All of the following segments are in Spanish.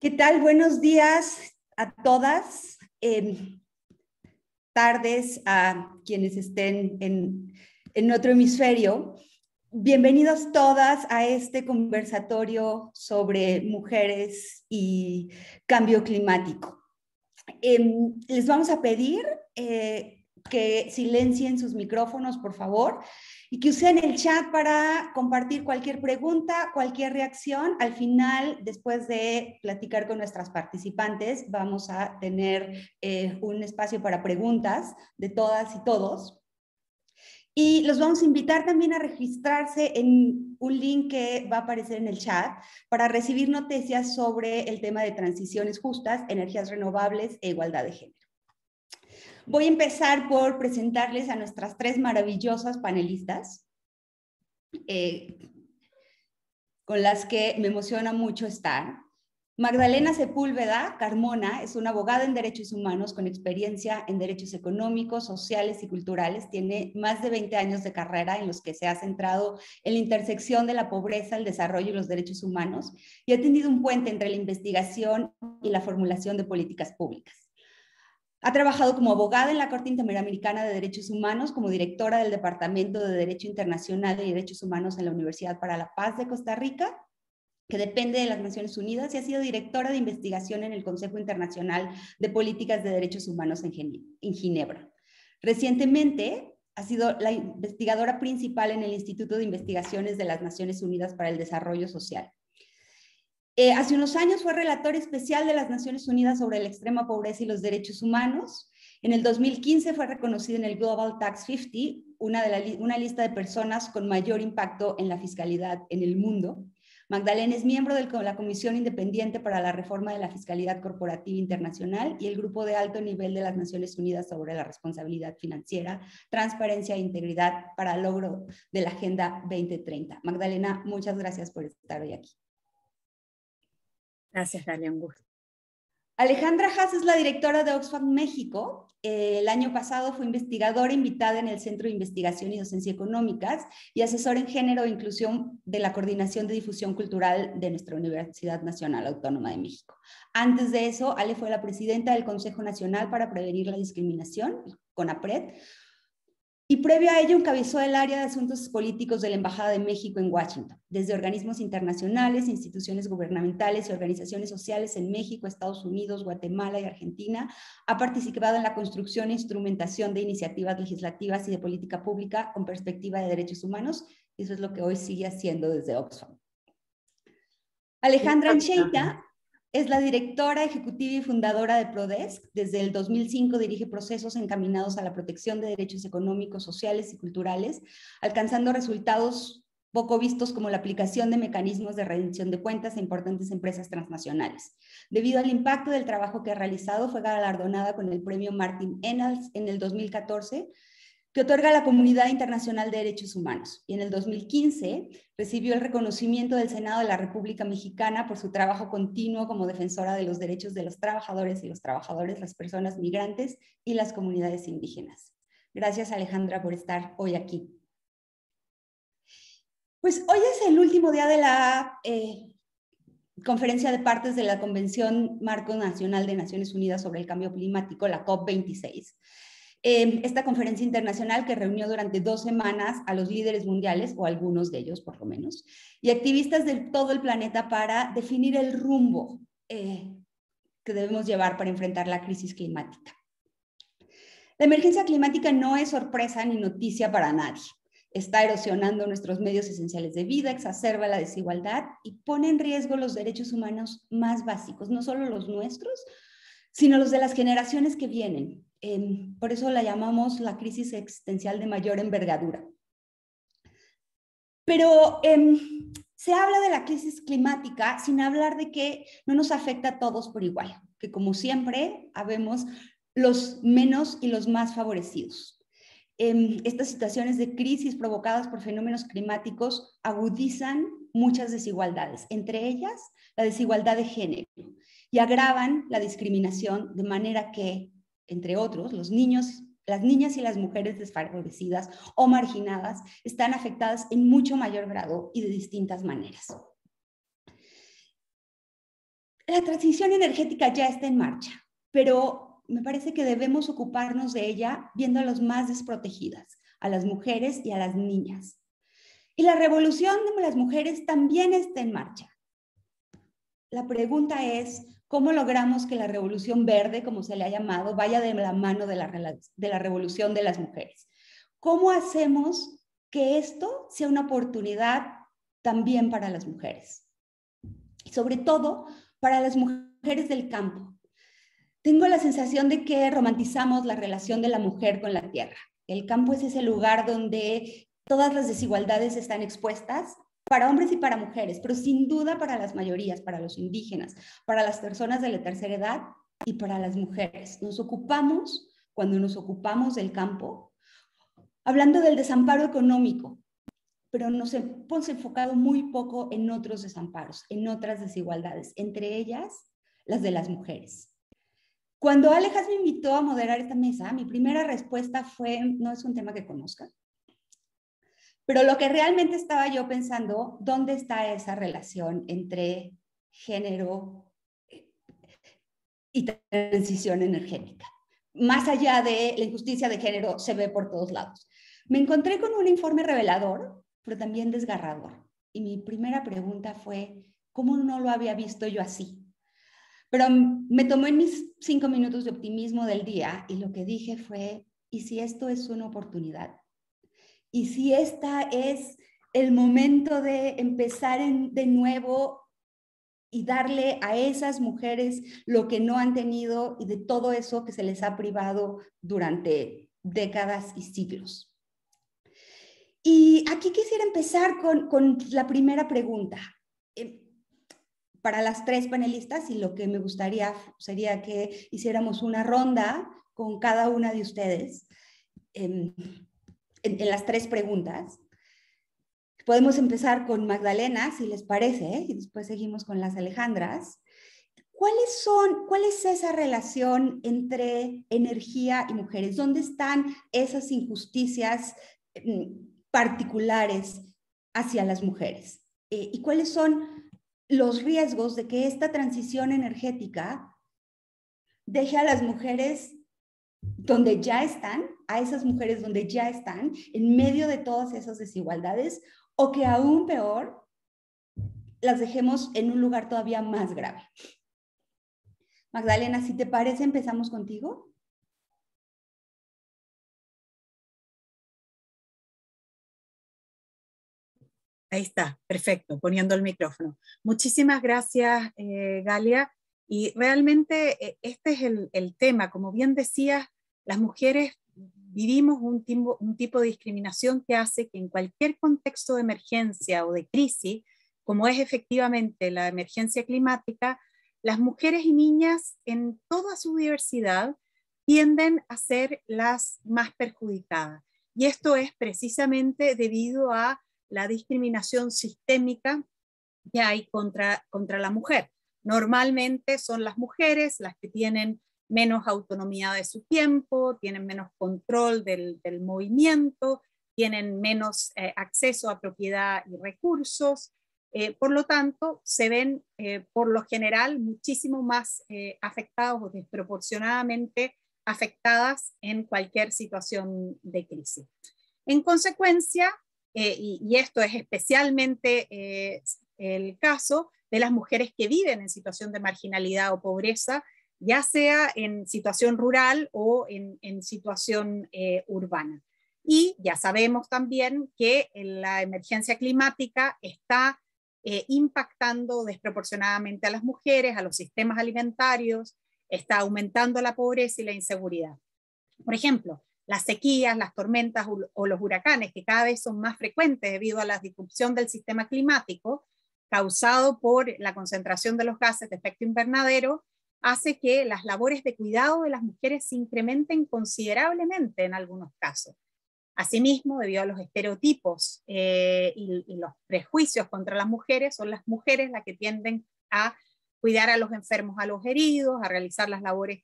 ¿Qué tal? Buenos días a todas, tardes a quienes estén en otro hemisferio. Bienvenidos todas a este conversatorio sobre mujeres y cambio climático. Les vamos a pedir que silencien sus micrófonos, por favor, y que usen el chat para compartir cualquier pregunta, cualquier reacción. Al final, después de platicar con nuestras participantes, vamos a tener un espacio para preguntas de todas y todos. Y los vamos a invitar también a registrarse en un link que va a aparecer en el chat para recibir noticias sobre el tema de transiciones justas, energías renovables e igualdad de género. Voy a empezar por presentarles a nuestras tres maravillosas panelistas, con las que me emociona mucho estar. Magdalena Sepúlveda Carmona es una abogada en derechos humanos con experiencia en derechos económicos, sociales y culturales. Tiene más de 20 años de carrera en los que se ha centrado en la intersección de la pobreza, el desarrollo y los derechos humanos y ha tendido un puente entre la investigación y la formulación de políticas públicas. Ha trabajado como abogada en la Corte Interamericana de Derechos Humanos, como directora del Departamento de Derecho Internacional y Derechos Humanos en la Universidad para la Paz de Costa Rica, que depende de las Naciones Unidas, y ha sido directora de investigación en el Consejo Internacional de Políticas de Derechos Humanos en Ginebra. Recientemente ha sido la investigadora principal en el Instituto de Investigaciones de las Naciones Unidas para el Desarrollo Social. Hace unos años fue relator especial de las Naciones Unidas sobre la extrema pobreza y los derechos humanos. En el 2015 fue reconocida en el Global Tax 50, una lista de personas con mayor impacto en la fiscalidad en el mundo. Magdalena es miembro de la Comisión Independiente para la Reforma de la Fiscalidad Corporativa Internacional y el Grupo de Alto Nivel de las Naciones Unidas sobre la Responsabilidad Financiera, Transparencia e Integridad para el logro de la Agenda 2030. Magdalena, muchas gracias por estar hoy aquí. Gracias, Dalia, un gusto. Alejandra Haas es la directora de Oxfam México. El año pasado fue investigadora invitada en el Centro de Investigación y Docencia Económicas y asesora en género e inclusión de la Coordinación de Difusión Cultural de nuestra Universidad Nacional Autónoma de México. Antes de eso, Ale fue la presidenta del Consejo Nacional para Prevenir la Discriminación, CONAPRED, y previo a ello encabezó el área de asuntos políticos de la Embajada de México en Washington. Desde organismos internacionales, instituciones gubernamentales y organizaciones sociales en México, Estados Unidos, Guatemala y Argentina, ha participado en la construcción e instrumentación de iniciativas legislativas y de política pública con perspectiva de derechos humanos, y eso es lo que hoy sigue haciendo desde Oxfam. Alejandra Ancheita es la directora ejecutiva y fundadora de Prodesk. Desde el 2005 dirige procesos encaminados a la protección de derechos económicos, sociales y culturales, alcanzando resultados poco vistos como la aplicación de mecanismos de rendición de cuentas a importantes empresas transnacionales. Debido al impacto del trabajo que ha realizado, fue galardonada con el premio Martin Ennals en el 2014, que otorga la Comunidad Internacional de Derechos Humanos. Y en el 2015 recibió el reconocimiento del Senado de la República Mexicana por su trabajo continuo como defensora de los derechos de los trabajadores y los trabajadores, las personas migrantes y las comunidades indígenas. Gracias, Alejandra, por estar hoy aquí. Pues hoy es el último día de la conferencia de partes de la Convención Marco Nacional de Naciones Unidas sobre el Cambio Climático, la COP26. Esta conferencia internacional que reunió durante 2 semanas a los líderes mundiales, o algunos de ellos por lo menos, y activistas de todo el planeta para definir el rumbo que debemos llevar para enfrentar la crisis climática. La emergencia climática no es sorpresa ni noticia para nadie. Está erosionando nuestros medios esenciales de vida, exacerba la desigualdad y pone en riesgo los derechos humanos más básicos, no solo los nuestros, sino los de las generaciones que vienen. Por eso la llamamos la crisis existencial de mayor envergadura. Pero se habla de la crisis climática sin hablar de que no nos afecta a todos por igual, que como siempre habemos los menos y los más favorecidos. Estas situaciones de crisis provocadas por fenómenos climáticos agudizan muchas desigualdades, entre ellas la desigualdad de género, y agravan la discriminación de manera que, entre otros, las niñas y las mujeres desfavorecidas o marginadas están afectadas en mucho mayor grado y de distintas maneras. La transición energética ya está en marcha, pero me parece que debemos ocuparnos de ella viendo a las más desprotegidas, a las mujeres y a las niñas. Y la revolución de las mujeres también está en marcha. La pregunta es, ¿cómo logramos que la revolución verde, como se le ha llamado, vaya de la mano de la revolución de las mujeres? ¿Cómo hacemos que esto sea una oportunidad también para las mujeres? Y sobre todo, para las mujeres del campo. Tengo la sensación de que romantizamos la relación de la mujer con la tierra. El campo es ese lugar donde todas las desigualdades están expuestas para hombres y para mujeres, pero sin duda para las mayorías, para los indígenas, para las personas de la tercera edad y para las mujeres. Cuando nos ocupamos del campo, hablando del desamparo económico, pero nos hemos enfocado muy poco en otros desamparos, en otras desigualdades, entre ellas las de las mujeres. Cuando Alejas me invitó a moderar esta mesa, mi primera respuesta fue, no es un tema que conozca, pero lo que realmente estaba yo pensando, ¿dónde está esa relación entre género y transición energética? Más allá de la injusticia de género, se ve por todos lados. Me encontré con un informe revelador, pero también desgarrador. Y mi primera pregunta fue, ¿cómo no lo había visto yo así? Pero me tomó en mis 5 minutos de optimismo del día y lo que dije fue, ¿y si esto es una oportunidad? ¿Y si esta es el momento de empezar de nuevo y darle a esas mujeres lo que no han tenido y de todo eso que se les ha privado durante décadas y siglos? Y aquí quisiera empezar con la primera pregunta. Para las 3 panelistas, y lo que me gustaría sería que hiciéramos una ronda con cada una de ustedes en las 3 preguntas. Podemos empezar con Magdalena, si les parece, y después seguimos con las Alejandras. ¿Cuál es esa relación entre energía y mujeres? ¿Dónde están esas injusticias particulares hacia las mujeres? ¿Y cuáles son los riesgos de que esta transición energética deje a las mujeres donde ya están, a esas mujeres donde ya están, en medio de todas esas desigualdades, o que aún peor, las dejemos en un lugar todavía más grave? Magdalena, si te parece, empezamos contigo. Ahí está, perfecto, poniendo el micrófono. Muchísimas gracias, Galia. Y realmente este es el tema. Como bien decías, las mujeres vivimos un tipo de discriminación que hace que en cualquier contexto de emergencia o de crisis, como es efectivamente la emergencia climática, las mujeres y niñas en toda su diversidad tienden a ser las más perjudicadas. Y esto es precisamente debido a la discriminación sistémica que hay contra la mujer. Normalmente son las mujeres las que tienen menos autonomía de su tiempo, tienen menos control del movimiento, tienen menos acceso a propiedad y recursos. Por lo tanto, se ven por lo general muchísimo más afectados o desproporcionadamente afectadas en cualquier situación de crisis. En consecuencia, y esto es especialmente el caso de las mujeres que viven en situación de marginalidad o pobreza, ya sea en situación rural o en situación urbana. Y ya sabemos también que la emergencia climática está impactando desproporcionadamente a las mujeres, a los sistemas alimentarios, está aumentando la pobreza y la inseguridad. Por ejemplo, las sequías, las tormentas o los huracanes, que cada vez son más frecuentes debido a la disrupción del sistema climático causado por la concentración de los gases de efecto invernadero, hace que las labores de cuidado de las mujeres se incrementen considerablemente en algunos casos. Asimismo, debido a los estereotipos y los prejuicios contra las mujeres, son las mujeres las que tienden a cuidar a los enfermos, a los heridos, a realizar las labores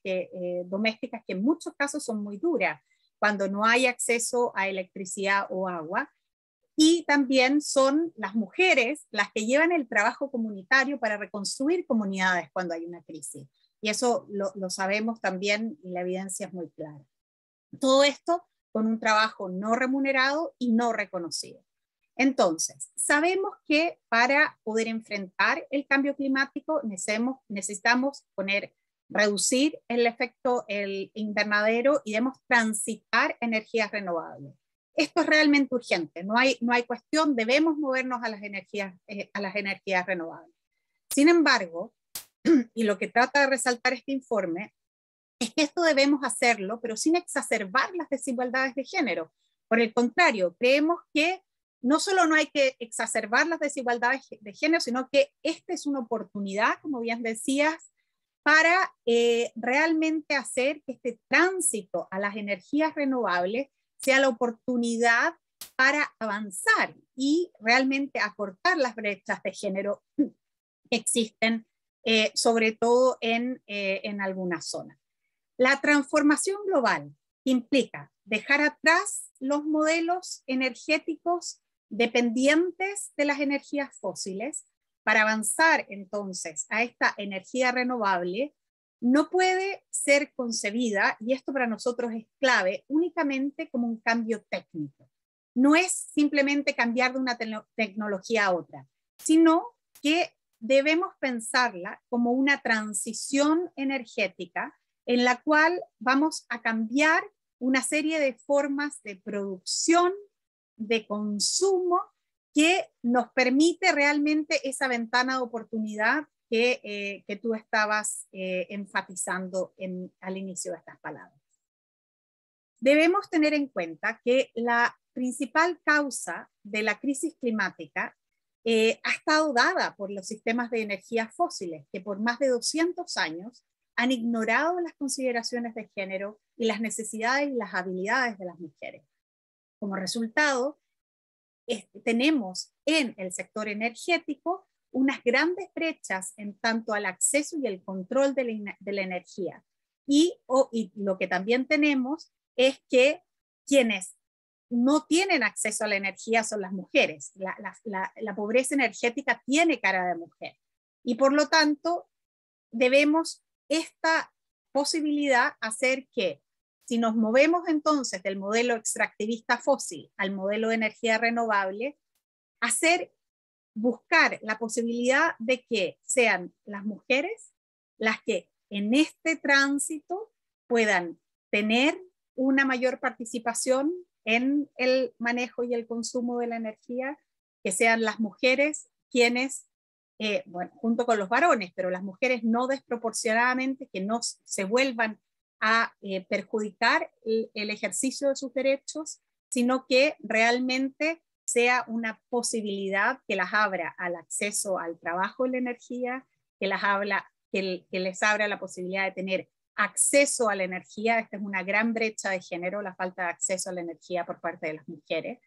domésticas que en muchos casos son muy duras, cuando no hay acceso a electricidad o agua. Y también son las mujeres las que llevan el trabajo comunitario para reconstruir comunidades cuando hay una crisis. Y eso lo sabemos también y la evidencia es muy clara. Todo esto con un trabajo no remunerado y no reconocido. Entonces, sabemos que para poder enfrentar el cambio climático necesitamos reducir el efecto invernadero y debemos transitar energías renovables. Esto es realmente urgente, no hay cuestión, debemos movernos a las energías renovables. Sin embargo, y lo que trata de resaltar este informe, es que esto debemos hacerlo, pero sin exacerbar las desigualdades de género. Por el contrario, creemos que no solo no hay que exacerbar las desigualdades de género, sino que esta es una oportunidad, como bien decías, para realmente hacer que este tránsito a las energías renovables sea la oportunidad para avanzar y realmente acortar las brechas de género que existen, sobre todo en algunas zonas. La transformación global implica dejar atrás los modelos energéticos dependientes de las energías fósiles para avanzar entonces a esta energía renovable. No puede ser concebida, y esto para nosotros es clave, únicamente como un cambio técnico. No es simplemente cambiar de una tecnología a otra, sino que debemos pensarla como una transición energética en la cual vamos a cambiar una serie de formas de producción, de consumo, que nos permite realmente esa ventana de oportunidad que tú estabas enfatizando al inicio de estas palabras. Debemos tener en cuenta que la principal causa de la crisis climática ha estado dada por los sistemas de energías fósiles, que por más de 200 años han ignorado las consideraciones de género y las necesidades y las habilidades de las mujeres. Como resultado, tenemos en el sector energético unas grandes brechas en tanto al acceso y el control de la energía. Y lo que también tenemos es que quienes no tienen acceso a la energía son las mujeres. La pobreza energética tiene cara de mujer. Y por lo tanto, debemos esta posibilidad hacer que, si nos movemos entonces del modelo extractivista fósil al modelo de energía renovable, buscar la posibilidad de que sean las mujeres las que en este tránsito puedan tener una mayor participación en el manejo y el consumo de la energía, que sean las mujeres quienes, bueno, junto con los varones, pero las mujeres no desproporcionadamente, que no se vuelvan a perjudicar el ejercicio de sus derechos, sino que realmente sea una posibilidad que las abra al acceso al trabajo de la energía, que les abra la posibilidad de tener acceso a la energía. Esta es una gran brecha de género, la falta de acceso a la energía por parte de las mujeres,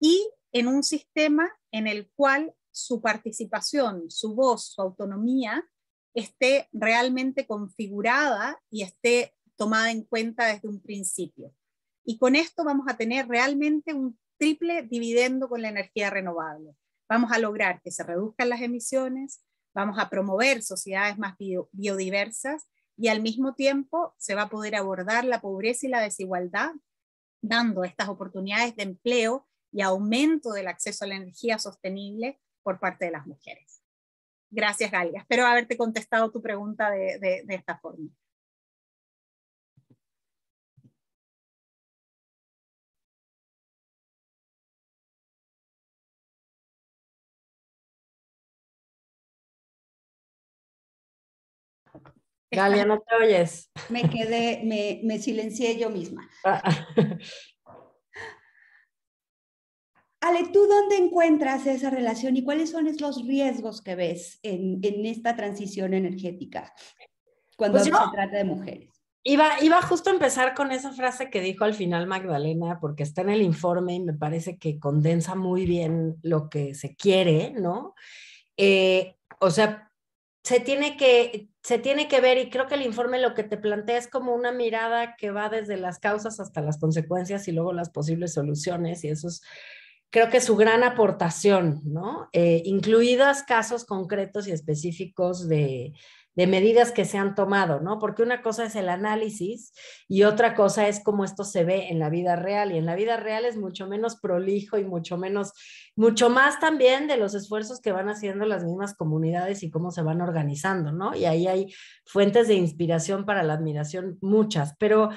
y en un sistema en el cual su participación, su voz, su autonomía esté realmente configurada y esté tomada en cuenta desde un principio. Y con esto vamos a tener realmente un triple dividendo con la energía renovable. Vamos a lograr que se reduzcan las emisiones, vamos a promover sociedades más biodiversas y al mismo tiempo se va a poder abordar la pobreza y la desigualdad, dando estas oportunidades de empleo y aumento del acceso a la energía sostenible por parte de las mujeres. Gracias, Galia. Espero haberte contestado tu pregunta de esta forma. Galia, no te oyes. Me silencié yo misma. Ale, ¿tú dónde encuentras esa relación y cuáles son los riesgos que ves en esta transición energética cuando se trata de mujeres? Iba justo a empezar con esa frase que dijo al final Magdalena, porque está en el informe y me parece que condensa muy bien lo que se quiere, ¿no? O sea, se tiene que ver, y creo que el informe lo que te plantea es como una mirada que va desde las causas hasta las consecuencias y luego las posibles soluciones, y eso es creo que su gran aportación, ¿no? Incluidas casos concretos y específicos de medidas que se han tomado, ¿no? Porque una cosa es el análisis y otra cosa es cómo esto se ve en la vida real. Y en la vida real es mucho menos prolijo y mucho más también de los esfuerzos que van haciendo las mismas comunidades y cómo se van organizando, ¿no? Y ahí hay fuentes de inspiración para la admiración, muchas. Pero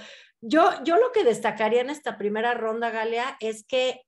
yo lo que destacaría en esta primera ronda, Galia, es que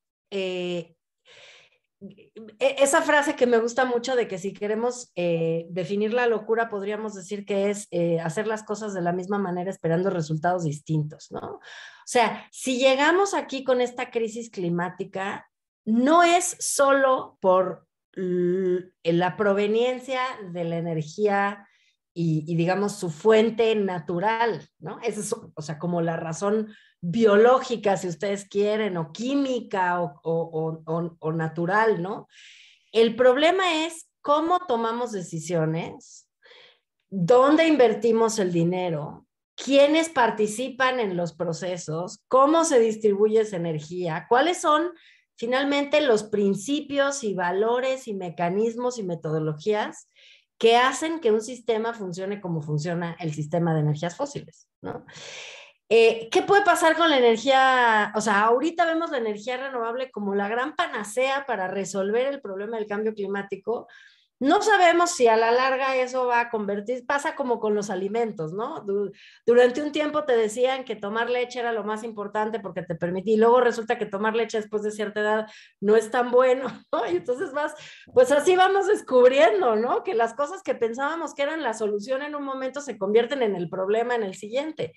esa frase que me gusta mucho de que si queremos definir la locura, podríamos decir que es hacer las cosas de la misma manera esperando resultados distintos, ¿no? O sea, si llegamos aquí con esta crisis climática, no es solo por la proveniencia de la energía y digamos su fuente natural, ¿no? Esa es, o sea, como la razón biológica, si ustedes quieren, o química o natural, ¿no? El problema es cómo tomamos decisiones, dónde invertimos el dinero, quiénes participan en los procesos, cómo se distribuye esa energía, cuáles son finalmente los principios y valores y mecanismos y metodologías que hacen que un sistema funcione como funciona el sistema de energías fósiles, ¿no? ¿Qué puede pasar con la energía? O sea, ahorita vemos la energía renovable como la gran panacea para resolver el problema del cambio climático. No sabemos si a la larga eso va a convertir, pasa como con los alimentos, ¿no? Durante un tiempo te decían que tomar leche era lo más importante porque te permitía, y luego resulta que tomar leche después de cierta edad no es tan bueno, ¿no? Y entonces pues así vamos descubriendo, ¿no? Que las cosas que pensábamos que eran la solución en un momento se convierten en el problema en el siguiente.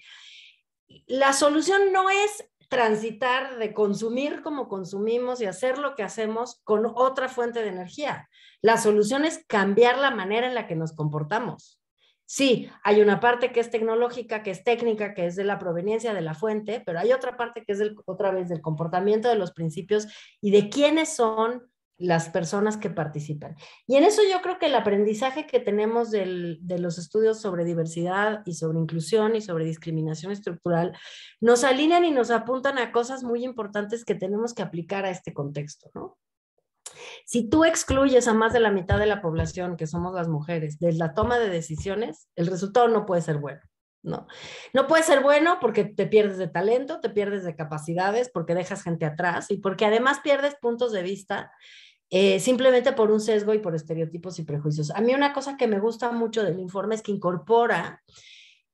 La solución no es transitar de consumir como consumimos y hacer lo que hacemos con otra fuente de energía. La solución es cambiar la manera en la que nos comportamos. Sí, hay una parte que es tecnológica, que es técnica, que es de la proveniencia de la fuente, pero hay otra parte que es otra vez del comportamiento, de los principios y de quiénes son las personas que participan. Y en eso yo creo que el aprendizaje que tenemos de los estudios sobre diversidad y sobre inclusión y sobre discriminación estructural nos alinean y nos apuntan a cosas muy importantes que tenemos que aplicar a este contexto, ¿no? Si tú excluyes a más de la mitad de la población, que somos las mujeres, de la toma de decisiones, el resultado no puede ser bueno. No, no puede ser bueno porque te pierdes de talento, te pierdes de capacidades, porque dejas gente atrás y porque además pierdes puntos de vista simplemente por un sesgo y por estereotipos y prejuicios. A mí una cosa que me gusta mucho del informe es que incorpora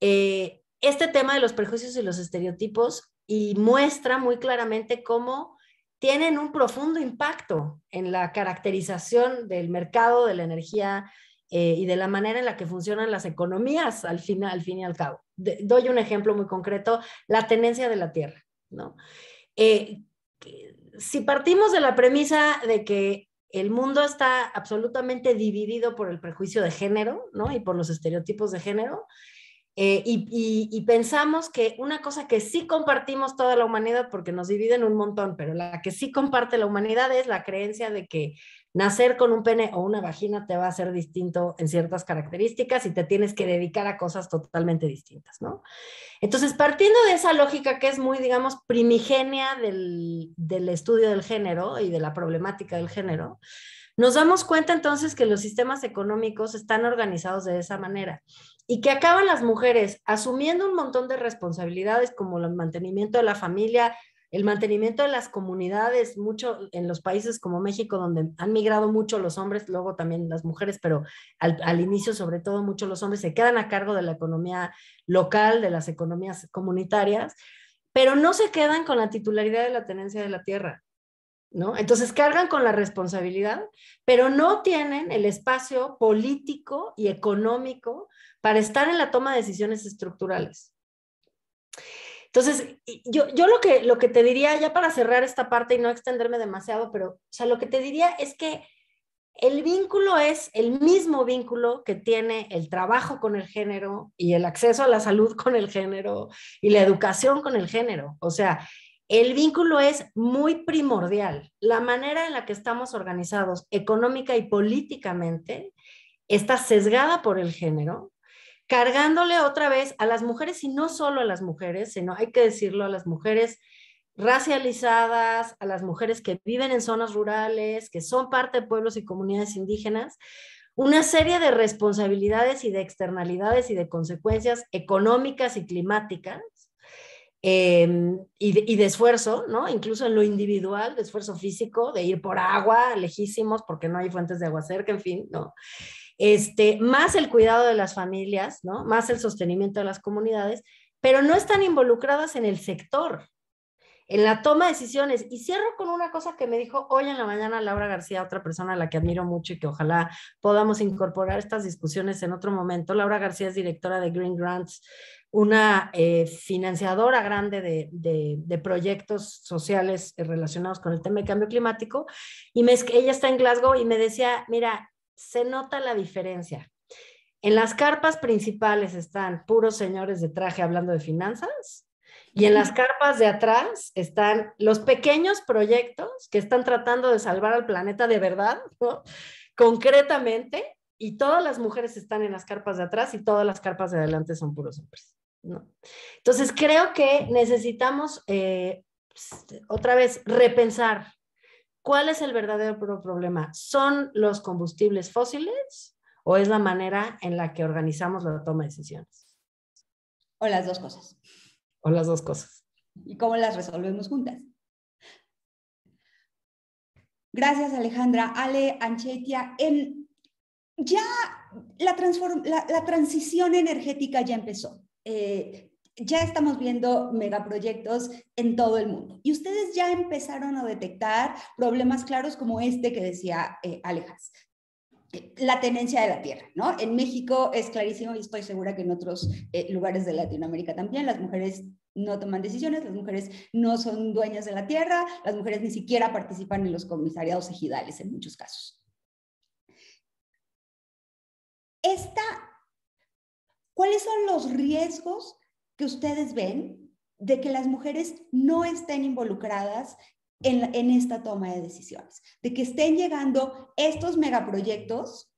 este tema de los prejuicios y los estereotipos y muestra muy claramente cómo tienen un profundo impacto en la caracterización del mercado de la energía y de la manera en la que funcionan las economías al fin y al cabo. Doy un ejemplo muy concreto, la tenencia de la tierra, ¿no? Si partimos de la premisa de que el mundo está absolutamente dividido por el prejuicio de género, ¿no? Y por los estereotipos de género, y pensamos que una cosa que sí compartimos toda la humanidad, porque nos dividen un montón, pero la que sí comparte la humanidad es la creencia de que nacer con un pene o una vagina te va a hacer distinto en ciertas características y te tienes que dedicar a cosas totalmente distintas, ¿no? Entonces, partiendo de esa lógica que es muy, digamos, primigenia del estudio del género y de la problemática del género, nos damos cuenta entonces que los sistemas económicos están organizados de esa manera y que acaban las mujeres asumiendo un montón de responsabilidades como el mantenimiento de la familia, el mantenimiento de las comunidades, mucho en los países como México, donde han migrado mucho los hombres, luego también las mujeres, pero al inicio sobre todo mucho los hombres se quedan a cargo de la economía local, de las economías comunitarias, pero no se quedan con la titularidad de la tenencia de la tierra, ¿no? Entonces cargan con la responsabilidad, pero no tienen el espacio político y económico para estar en la toma de decisiones estructurales. Entonces, yo lo que te diría, ya para cerrar esta parte y no extenderme demasiado, pero, o sea, lo que te diría es que el vínculo es el mismo vínculo que tiene el trabajo con el género y el acceso a la salud con el género y la educación con el género. O sea, el vínculo es muy primordial. La manera en la que estamos organizados económica y políticamente está sesgada por el género, cargándole otra vez a las mujeres, y no solo a las mujeres, sino hay que decirlo, a las mujeres racializadas, a las mujeres que viven en zonas rurales, que son parte de pueblos y comunidades indígenas, una serie de responsabilidades y de externalidades y de consecuencias económicas y climáticas, y de esfuerzo, ¿no? Incluso en lo individual, de esfuerzo físico, de ir por agua lejísimos porque no hay fuentes de agua cerca, en fin, ¿no? Más el cuidado de las familias, ¿no? Más el sostenimiento de las comunidades, pero no están involucradas en el sector, en la toma de decisiones. Y cierro con una cosa que me dijo hoy en la mañana Laura García, otra persona a la que admiro mucho y que ojalá podamos incorporar estas discusiones en otro momento. Laura García es directora de Green Grants, una financiadora grande de proyectos sociales relacionados con el tema de cambio climático. Y ella está en Glasgow y me decía, mira, se nota la diferencia. En las carpas principales están puros señores de traje hablando de finanzas, y en las carpas de atrás están los pequeños proyectos que están tratando de salvar al planeta de verdad, ¿no? Concretamente, y todas las mujeres están en las carpas de atrás y todas las carpas de adelante son puros hombres, ¿no? Entonces creo que necesitamos otra vez repensar cuál es el verdadero problema. ¿Son los combustibles fósiles o es la manera en la que organizamos la toma de decisiones? O las dos cosas. O las dos cosas. ¿Y cómo las resolvemos juntas? Gracias, Alejandra. Ale, Anchetia, ya la transición energética ya empezó. Ya estamos viendo megaproyectos en todo el mundo. Y ustedes ya empezaron a detectar problemas claros como este que decía Alejas. La tenencia de la tierra, ¿no? En México es clarísimo y estoy segura que en otros lugares de Latinoamérica también. Las mujeres no toman decisiones, las mujeres no son dueñas de la tierra, las mujeres ni siquiera participan en los comisariados ejidales en muchos casos. ¿Cuáles son los riesgos que ustedes ven de que las mujeres no estén involucradas en esta toma de decisiones? De que estén llegando estos megaproyectos,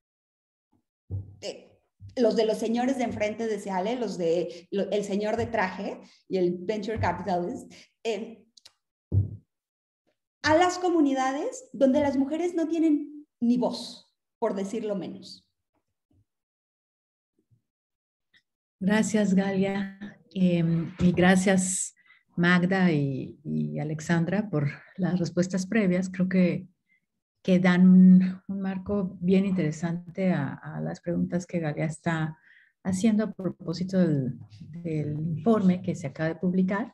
los de los señores de enfrente de Seale, el señor de traje y el venture capitalist, a las comunidades donde las mujeres no tienen ni voz, por decirlo menos. Gracias, Galia, y gracias, Magda y Alexandra, por las respuestas previas. Creo que dan un marco bien interesante a las preguntas que Galia está haciendo a propósito del informe que se acaba de publicar.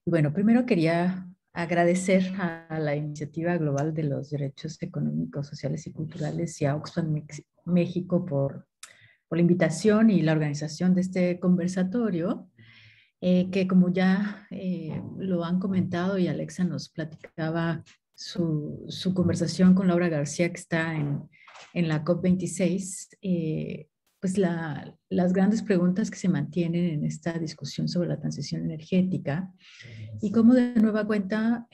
Y bueno, primero quería agradecer a la Iniciativa Global de los Derechos Económicos, Sociales y Culturales y a Oxfam México por la invitación y la organización de este conversatorio, que como ya lo han comentado y Alexa nos platicaba su conversación con Laura García, que está en la COP26, pues las grandes preguntas que se mantienen en esta discusión sobre la transición energética y cómo de nueva cuenta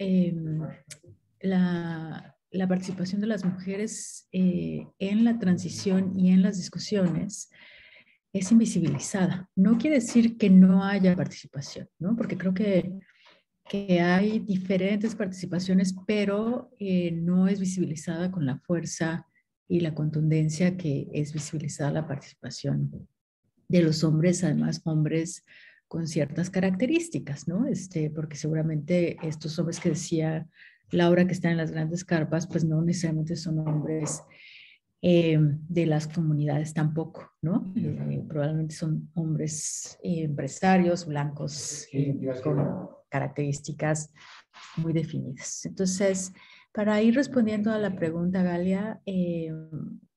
la participación de las mujeres en la transición y en las discusiones es invisibilizada. No quiere decir que no haya participación, ¿no? Porque creo que hay diferentes participaciones, pero no es visibilizada con la fuerza y la contundencia que es visibilizada la participación de los hombres, además hombres con ciertas características, ¿no? Porque seguramente estos hombres que decía Laura que están en las grandes carpas, pues no necesariamente son hombres de las comunidades tampoco, ¿no? Probablemente son hombres empresarios, blancos, con características muy definidas. Entonces, para ir respondiendo a la pregunta, Galia,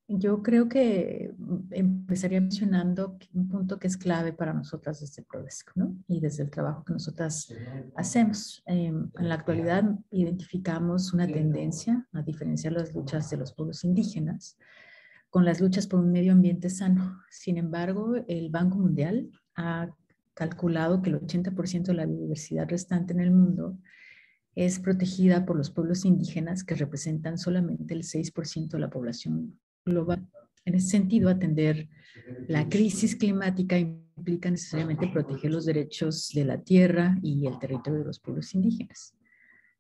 yo creo que empezaría mencionando un punto que es clave para nosotras desde Prodesco, ¿no? Y desde el trabajo que nosotras hacemos. En la actualidad identificamos una tendencia a diferenciar las luchas de los pueblos indígenas con las luchas por un medio ambiente sano. Sin embargo, el Banco Mundial ha calculado que el 80% de la biodiversidad restante en el mundo es protegida por los pueblos indígenas, que representan solamente el 6% de la población global. En ese sentido, atender la crisis climática implica necesariamente proteger los derechos de la tierra y el territorio de los pueblos indígenas.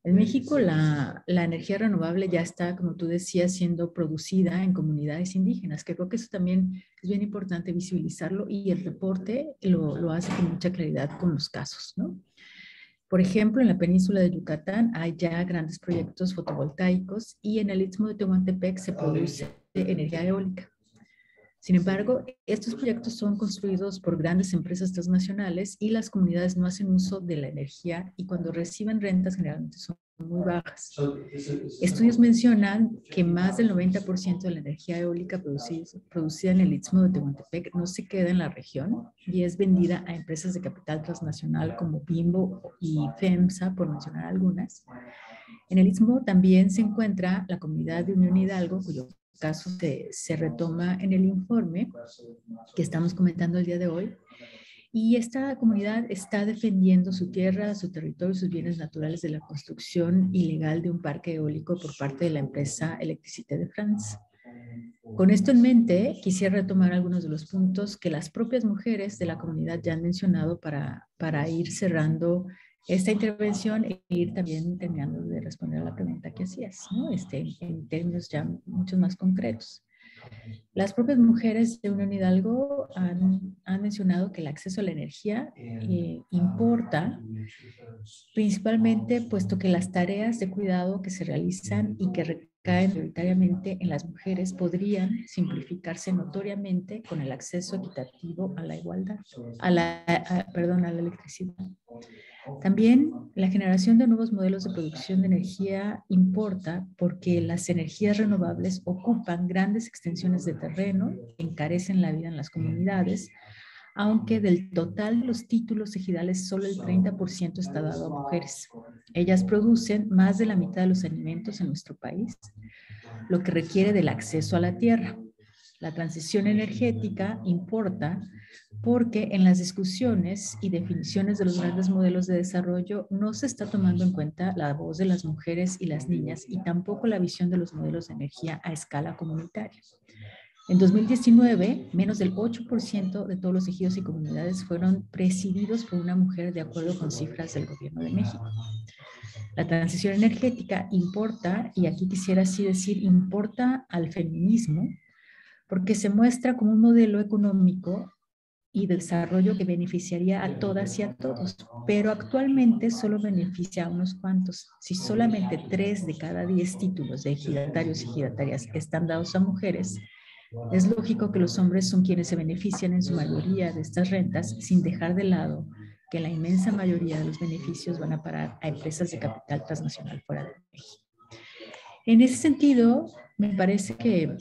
En México la energía renovable ya está, como tú decías, siendo producida en comunidades indígenas, que creo que eso también es bien importante visibilizarlo, y el reporte lo hace con mucha claridad con los casos, ¿no? Por ejemplo, en la península de Yucatán hay ya grandes proyectos fotovoltaicos y en el Istmo de Tehuantepec se produce energía eólica. Sin embargo, estos proyectos son construidos por grandes empresas transnacionales y las comunidades no hacen uso de la energía y cuando reciben rentas generalmente son muy bajas. Estudios mencionan que más del 90% de la energía eólica producida en el Istmo de Tehuantepec no se queda en la región y es vendida a empresas de capital transnacional como Bimbo y FEMSA, por mencionar algunas. En el Istmo también se encuentra la comunidad de Unión Hidalgo, cuyo caso se retoma en el informe que estamos comentando el día de hoy. Y esta comunidad está defendiendo su tierra, su territorio y sus bienes naturales de la construcción ilegal de un parque eólico por parte de la empresa Electricité de France. Con esto en mente, quisiera retomar algunos de los puntos que las propias mujeres de la comunidad ya han mencionado para ir cerrando esta intervención e ir también terminando de responder a la pregunta que hacías, ¿no? En términos ya mucho más concretos. Las propias mujeres de Unión Hidalgo han mencionado que el acceso a la energía importa principalmente puesto que las tareas de cuidado que se realizan y que recaen prioritariamente en las mujeres podrían simplificarse notoriamente con el acceso equitativo a la igualdad, a la electricidad. También la generación de nuevos modelos de producción de energía importa porque las energías renovables ocupan grandes extensiones de terreno, encarecen la vida en las comunidades, aunque del total de los títulos ejidales solo el 30% está dado a mujeres. Ellas producen más de la mitad de los alimentos en nuestro país, lo que requiere del acceso a la tierra. La transición energética importa porque en las discusiones y definiciones de los grandes modelos de desarrollo no se está tomando en cuenta la voz de las mujeres y las niñas y tampoco la visión de los modelos de energía a escala comunitaria. En 2019, menos del 8% de todos los ejidos y comunidades fueron presididos por una mujer de acuerdo con cifras del Gobierno de México. La transición energética importa, y aquí quisiera así decir, importa al feminismo, porque se muestra como un modelo económico y de desarrollo que beneficiaría a todas y a todos, pero actualmente solo beneficia a unos cuantos. Si solamente 3 de cada 10 títulos de ejidatarios y ejidatarias están dados a mujeres, es lógico que los hombres son quienes se benefician en su mayoría de estas rentas, sin dejar de lado que la inmensa mayoría de los beneficios van a parar a empresas de capital transnacional fuera de México. En ese sentido, me parece que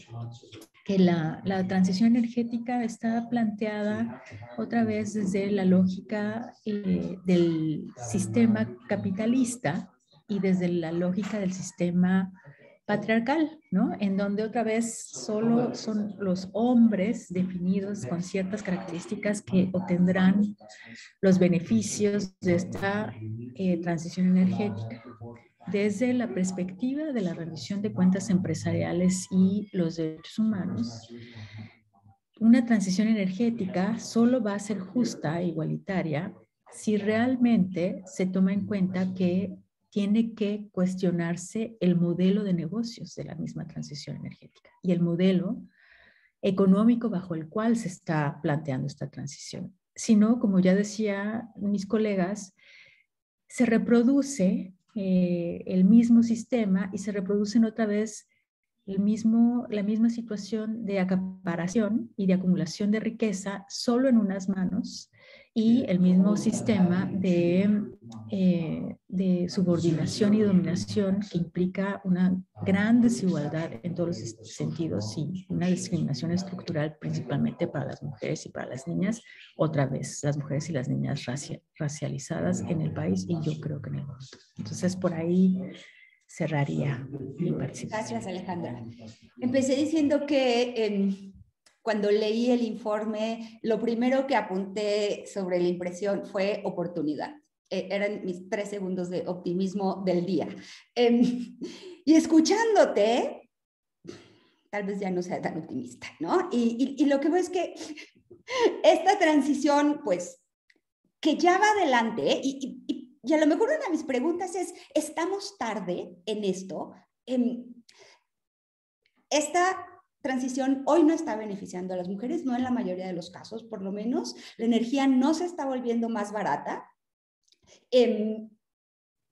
la transición energética está planteada otra vez desde la lógica del sistema capitalista y desde la lógica del sistema patriarcal, ¿no? En donde otra vez solo son los hombres definidos con ciertas características que obtendrán los beneficios de esta transición energética. Desde la perspectiva de la rendición de cuentas empresariales y los derechos humanos, una transición energética solo va a ser justa e igualitaria si realmente se toma en cuenta que tiene que cuestionarse el modelo de negocios de la misma transición energética y el modelo económico bajo el cual se está planteando esta transición. Si no, como ya decía mis colegas, se reproduce el mismo sistema y se reproducen otra vez la misma situación de acaparación y de acumulación de riqueza solo en unas manos y el mismo sistema de subordinación y dominación que implica una gran desigualdad en todos los sentidos y una discriminación estructural principalmente para las mujeres y para las niñas, otra vez las mujeres y las niñas racializadas en el país y yo creo que en el mundo. Entonces por ahí cerraría mi participación. Gracias, Alejandra. Empecé diciendo que cuando leí el informe, lo primero que apunté sobre la impresión fue oportunidad. Eran mis 3 segundos de optimismo del día. Y escuchándote, tal vez ya no sea tan optimista, ¿no? Y lo que veo es que esta transición, pues, que ya va adelante, y a lo mejor una de mis preguntas es, ¿estamos tarde en esto? Esta transición hoy no está beneficiando a las mujeres, no en la mayoría de los casos, por lo menos. La energía no se está volviendo más barata.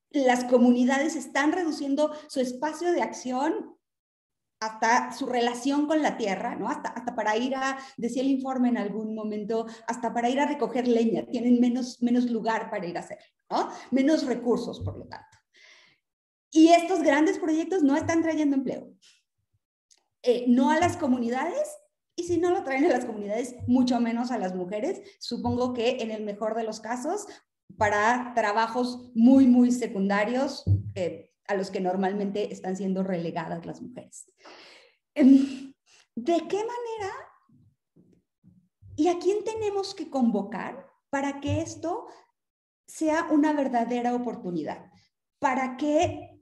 Las comunidades están reduciendo su espacio de acción hasta su relación con la tierra, ¿no? Hasta para ir a, decía el informe en algún momento, hasta para ir a recoger leña, tienen menos lugar para ir a hacerlo, ¿no? Menos recursos, por lo tanto. Y estos grandes proyectos no están trayendo empleo. No a las comunidades, y si no lo traen a las comunidades, mucho menos a las mujeres. Supongo que en el mejor de los casos, para trabajos muy, muy secundarios, a los que normalmente están siendo relegadas las mujeres. ¿De qué manera y a quién tenemos que convocar para que esto sea una verdadera oportunidad? Para que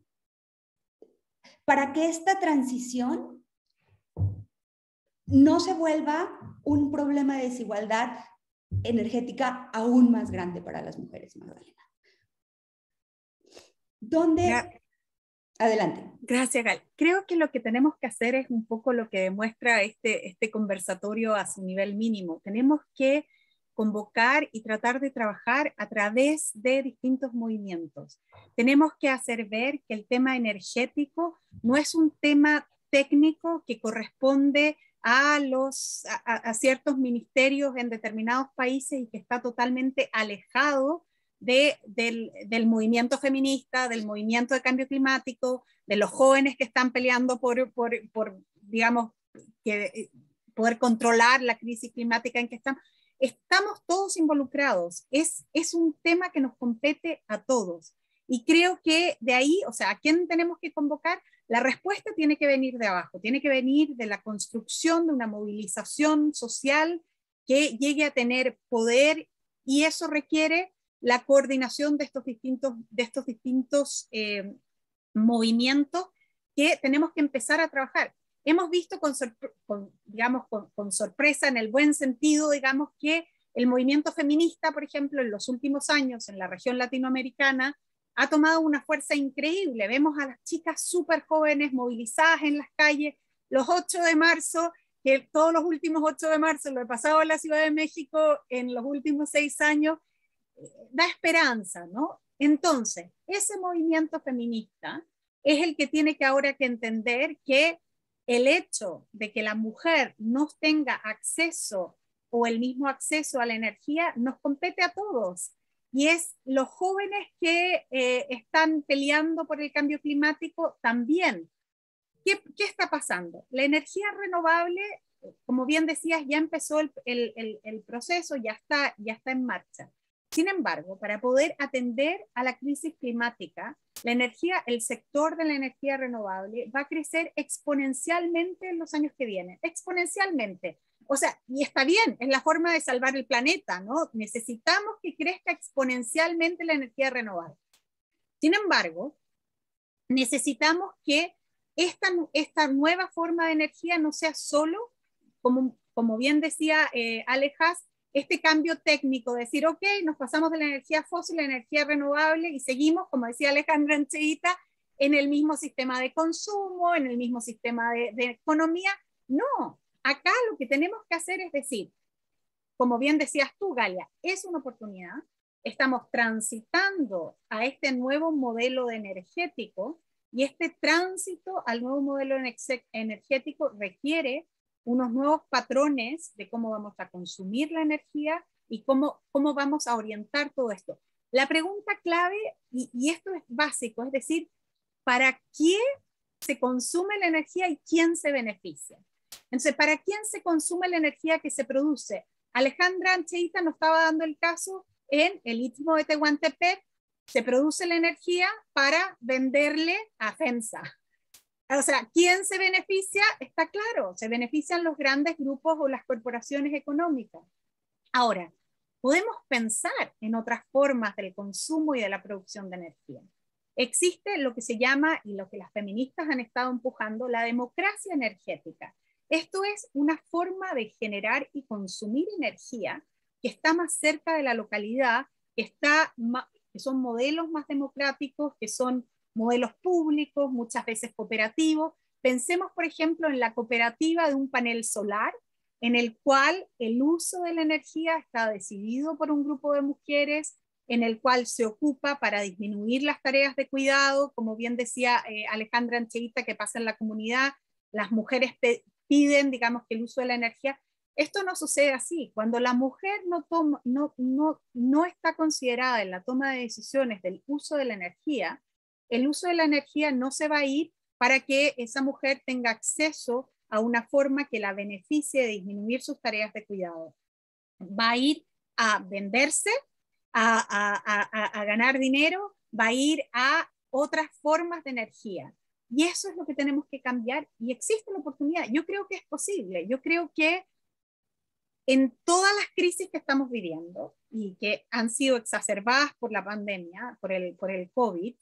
esta transición no se vuelva un problema de desigualdad energética aún más grande para las mujeres, Magdalena. ¿Dónde? Adelante. Gracias, Gal. Creo que lo que tenemos que hacer es un poco lo que demuestra este conversatorio a su nivel mínimo. Tenemos que convocar y tratar de trabajar a través de distintos movimientos. Tenemos que hacer ver que el tema energético no es un tema técnico que corresponde a ciertos ministerios en determinados países y que está totalmente alejado del movimiento feminista, del movimiento de cambio climático, de los jóvenes que están peleando por digamos, poder controlar la crisis climática en que estamos. Estamos todos involucrados. Es un tema que nos compete a todos. Y creo que de ahí, o sea, ¿a quién tenemos que convocar? La respuesta tiene que venir de abajo, tiene que venir de la construcción de una movilización social que llegue a tener poder, y eso requiere la coordinación de estos distintos movimientos que tenemos que empezar a trabajar. Hemos visto con sorpresa, en el buen sentido, digamos, que el movimiento feminista, por ejemplo, en los últimos años en la región latinoamericana, ha tomado una fuerza increíble. Vemos a las chicas súper jóvenes movilizadas en las calles. Los 8 de marzo, que todos los últimos 8 de marzo, lo he pasado en la Ciudad de México en los últimos 6 años, da esperanza, ¿no? Entonces, ese movimiento feminista es el que tiene que ahora que entender que el hecho de que la mujer no tenga acceso o el mismo acceso a la energía nos compete a todos. Y es los jóvenes que están peleando por el cambio climático también. ¿Qué está pasando? La energía renovable, como bien decías, ya empezó el proceso, ya está en marcha. Sin embargo, para poder atender a la crisis climática, el sector de la energía renovable va a crecer exponencialmente en los años que vienen, exponencialmente. O sea, y está bien, es la forma de salvar el planeta, ¿no? Necesitamos que crezca exponencialmente la energía renovable. Sin embargo, necesitamos que esta nueva forma de energía no sea solo, como bien decía Alejas, este cambio técnico, decir, ok, nos pasamos de la energía fósil a la energía renovable y seguimos, como decía Alejandra Ancheita, en el mismo sistema de consumo, en el mismo sistema de economía. No, acá lo que tenemos que hacer es decir, como bien decías tú, Galia, es una oportunidad, estamos transitando a este nuevo modelo energético y este tránsito al nuevo modelo energético requiere unos nuevos patrones de cómo vamos a consumir la energía y cómo vamos a orientar todo esto. La pregunta clave, y esto es básico, es decir, ¿para quién se consume la energía y quién se beneficia? Entonces, ¿para quién se consume la energía que se produce? Alejandra Ancheita nos estaba dando el caso en el Istmo de Tehuantepec, se produce la energía para venderle a FEMSA. O sea, ¿quién se beneficia? Está claro, se benefician los grandes grupos o las corporaciones económicas. Ahora, podemos pensar en otras formas del consumo y de la producción de energía. Existe lo que se llama, y lo que las feministas han estado empujando, la democracia energética. Esto es una forma de generar y consumir energía que está más cerca de la localidad, que son modelos más democráticos, que son modelos públicos, muchas veces cooperativos. Pensemos, por ejemplo, en la cooperativa de un panel solar, en el cual el uso de la energía está decidido por un grupo de mujeres, en el cual se ocupa para disminuir las tareas de cuidado, como bien decía Alejandra Ancheita, que pasa en la comunidad, las mujeres piden, digamos, que el uso de la energía. Esto no sucede así. Cuando la mujer no está considerada en la toma de decisiones del uso de la energía, el uso de la energía no se va a ir para que esa mujer tenga acceso a una forma que la beneficie de disminuir sus tareas de cuidado. Va a ir a venderse, a ganar dinero, va a ir a otras formas de energía. Y eso es lo que tenemos que cambiar, y existe la oportunidad. Yo creo que es posible. Yo creo que en todas las crisis que estamos viviendo y que han sido exacerbadas por la pandemia, por el COVID,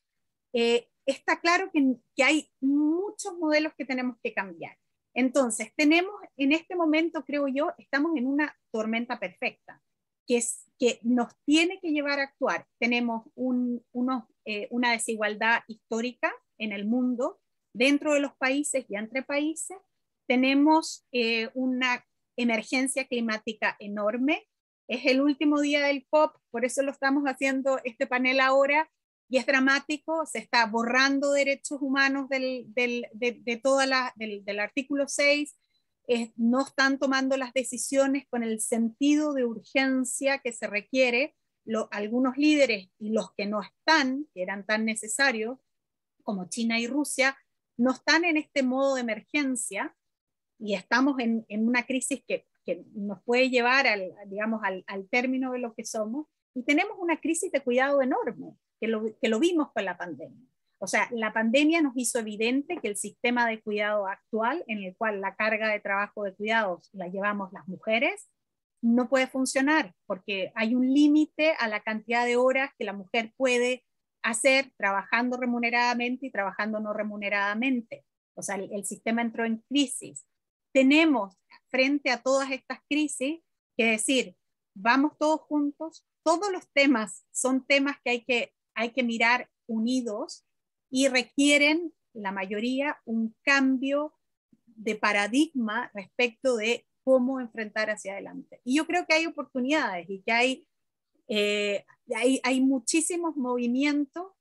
está claro que hay muchos modelos que tenemos que cambiar. Entonces, tenemos en este momento, creo yo, estamos en una tormenta perfecta, que nos tiene que llevar a actuar. Tenemos una desigualdad histórica en el mundo, dentro de los países y entre países. Tenemos una emergencia climática enorme. Es el último día del COP, por eso lo estamos haciendo este panel ahora, y es dramático. Se está borrando derechos humanos del artículo 6, no están tomando las decisiones con el sentido de urgencia que se requiere. Algunos líderes y los que no están, que eran tan necesarios, como China y Rusia, no están en este modo de emergencia, y estamos en una crisis que nos puede llevar al término de lo que somos, y tenemos una crisis de cuidado enorme, que lo vimos con la pandemia. O sea, la pandemia nos hizo evidente que el sistema de cuidado actual, en el cual la carga de trabajo de cuidados la llevamos las mujeres, no puede funcionar, porque hay un límite a la cantidad de horas que la mujer puede hacer trabajando remuneradamente y trabajando no remuneradamente. O sea, el sistema entró en crisis. Tenemos frente a todas estas crisis que decir, vamos todos juntos. Todos los temas son temas que hay que mirar unidos, y requieren, la mayoría, un cambio de paradigma respecto de cómo enfrentar hacia adelante. Y yo creo que hay oportunidades, y que hay muchísimos movimientos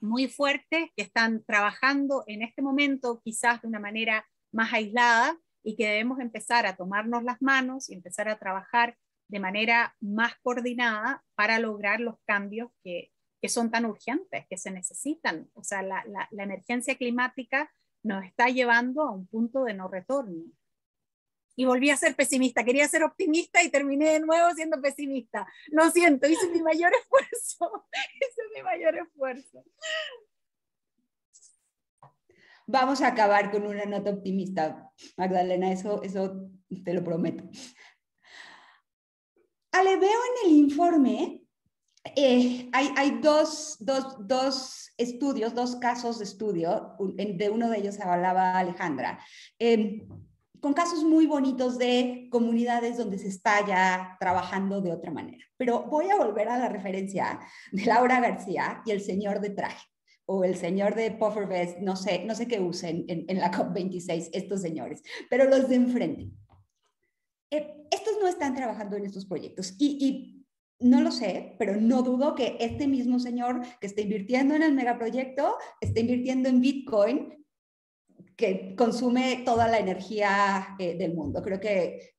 muy fuertes que están trabajando en este momento, quizás de una manera más aislada, y que debemos empezar a tomarnos las manos y empezar a trabajar de manera más coordinada para lograr los cambios que son tan urgentes, que se necesitan. O sea, la emergencia climática nos está llevando a un punto de no retorno. Y volví a ser pesimista. Quería ser optimista y terminé de nuevo siendo pesimista. Lo siento, hice mi mayor esfuerzo. Hice mi mayor esfuerzo. Vamos a acabar con una nota optimista, Magdalena, eso te lo prometo. Ale, veo en el informe, hay dos estudios, dos casos de estudio, de uno de ellos hablaba Alejandra, con casos muy bonitos de comunidades donde se está ya trabajando de otra manera. Pero voy a volver a la referencia de Laura García y el señor de traje, o el señor de puffer vest, no sé qué usen en la COP26 estos señores, pero los de enfrente. Estos no están trabajando en estos proyectos, y no lo sé, pero no dudo que este mismo señor que está invirtiendo en el megaproyecto está invirtiendo en Bitcoin, que consume toda la energía del mundo. Creo que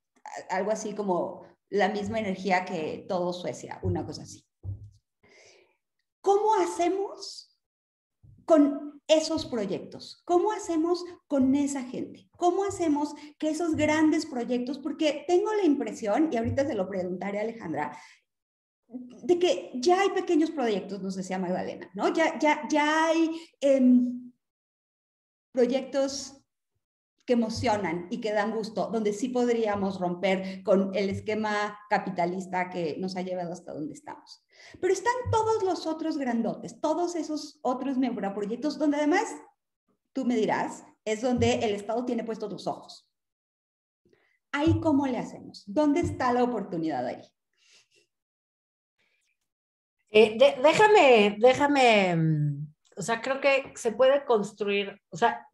algo así como la misma energía que todo Suecia, una cosa así. ¿Cómo hacemos con esos proyectos? ¿Cómo hacemos con esa gente? ¿Cómo hacemos que esos grandes proyectos, porque tengo la impresión, y ahorita se lo preguntaré a Alejandra, de que ya hay pequeños proyectos, nos decía Magdalena, ¿no? Ya hay proyectos que emocionan y que dan gusto, donde sí podríamos romper con el esquema capitalista que nos ha llevado hasta donde estamos. Pero están todos los otros grandotes, todos esos otros megaproyectos, donde además, tú me dirás, es donde el Estado tiene puestos los ojos. ¿Ahí cómo le hacemos? ¿Dónde está la oportunidad ahí? O sea, creo que se puede construir, o sea,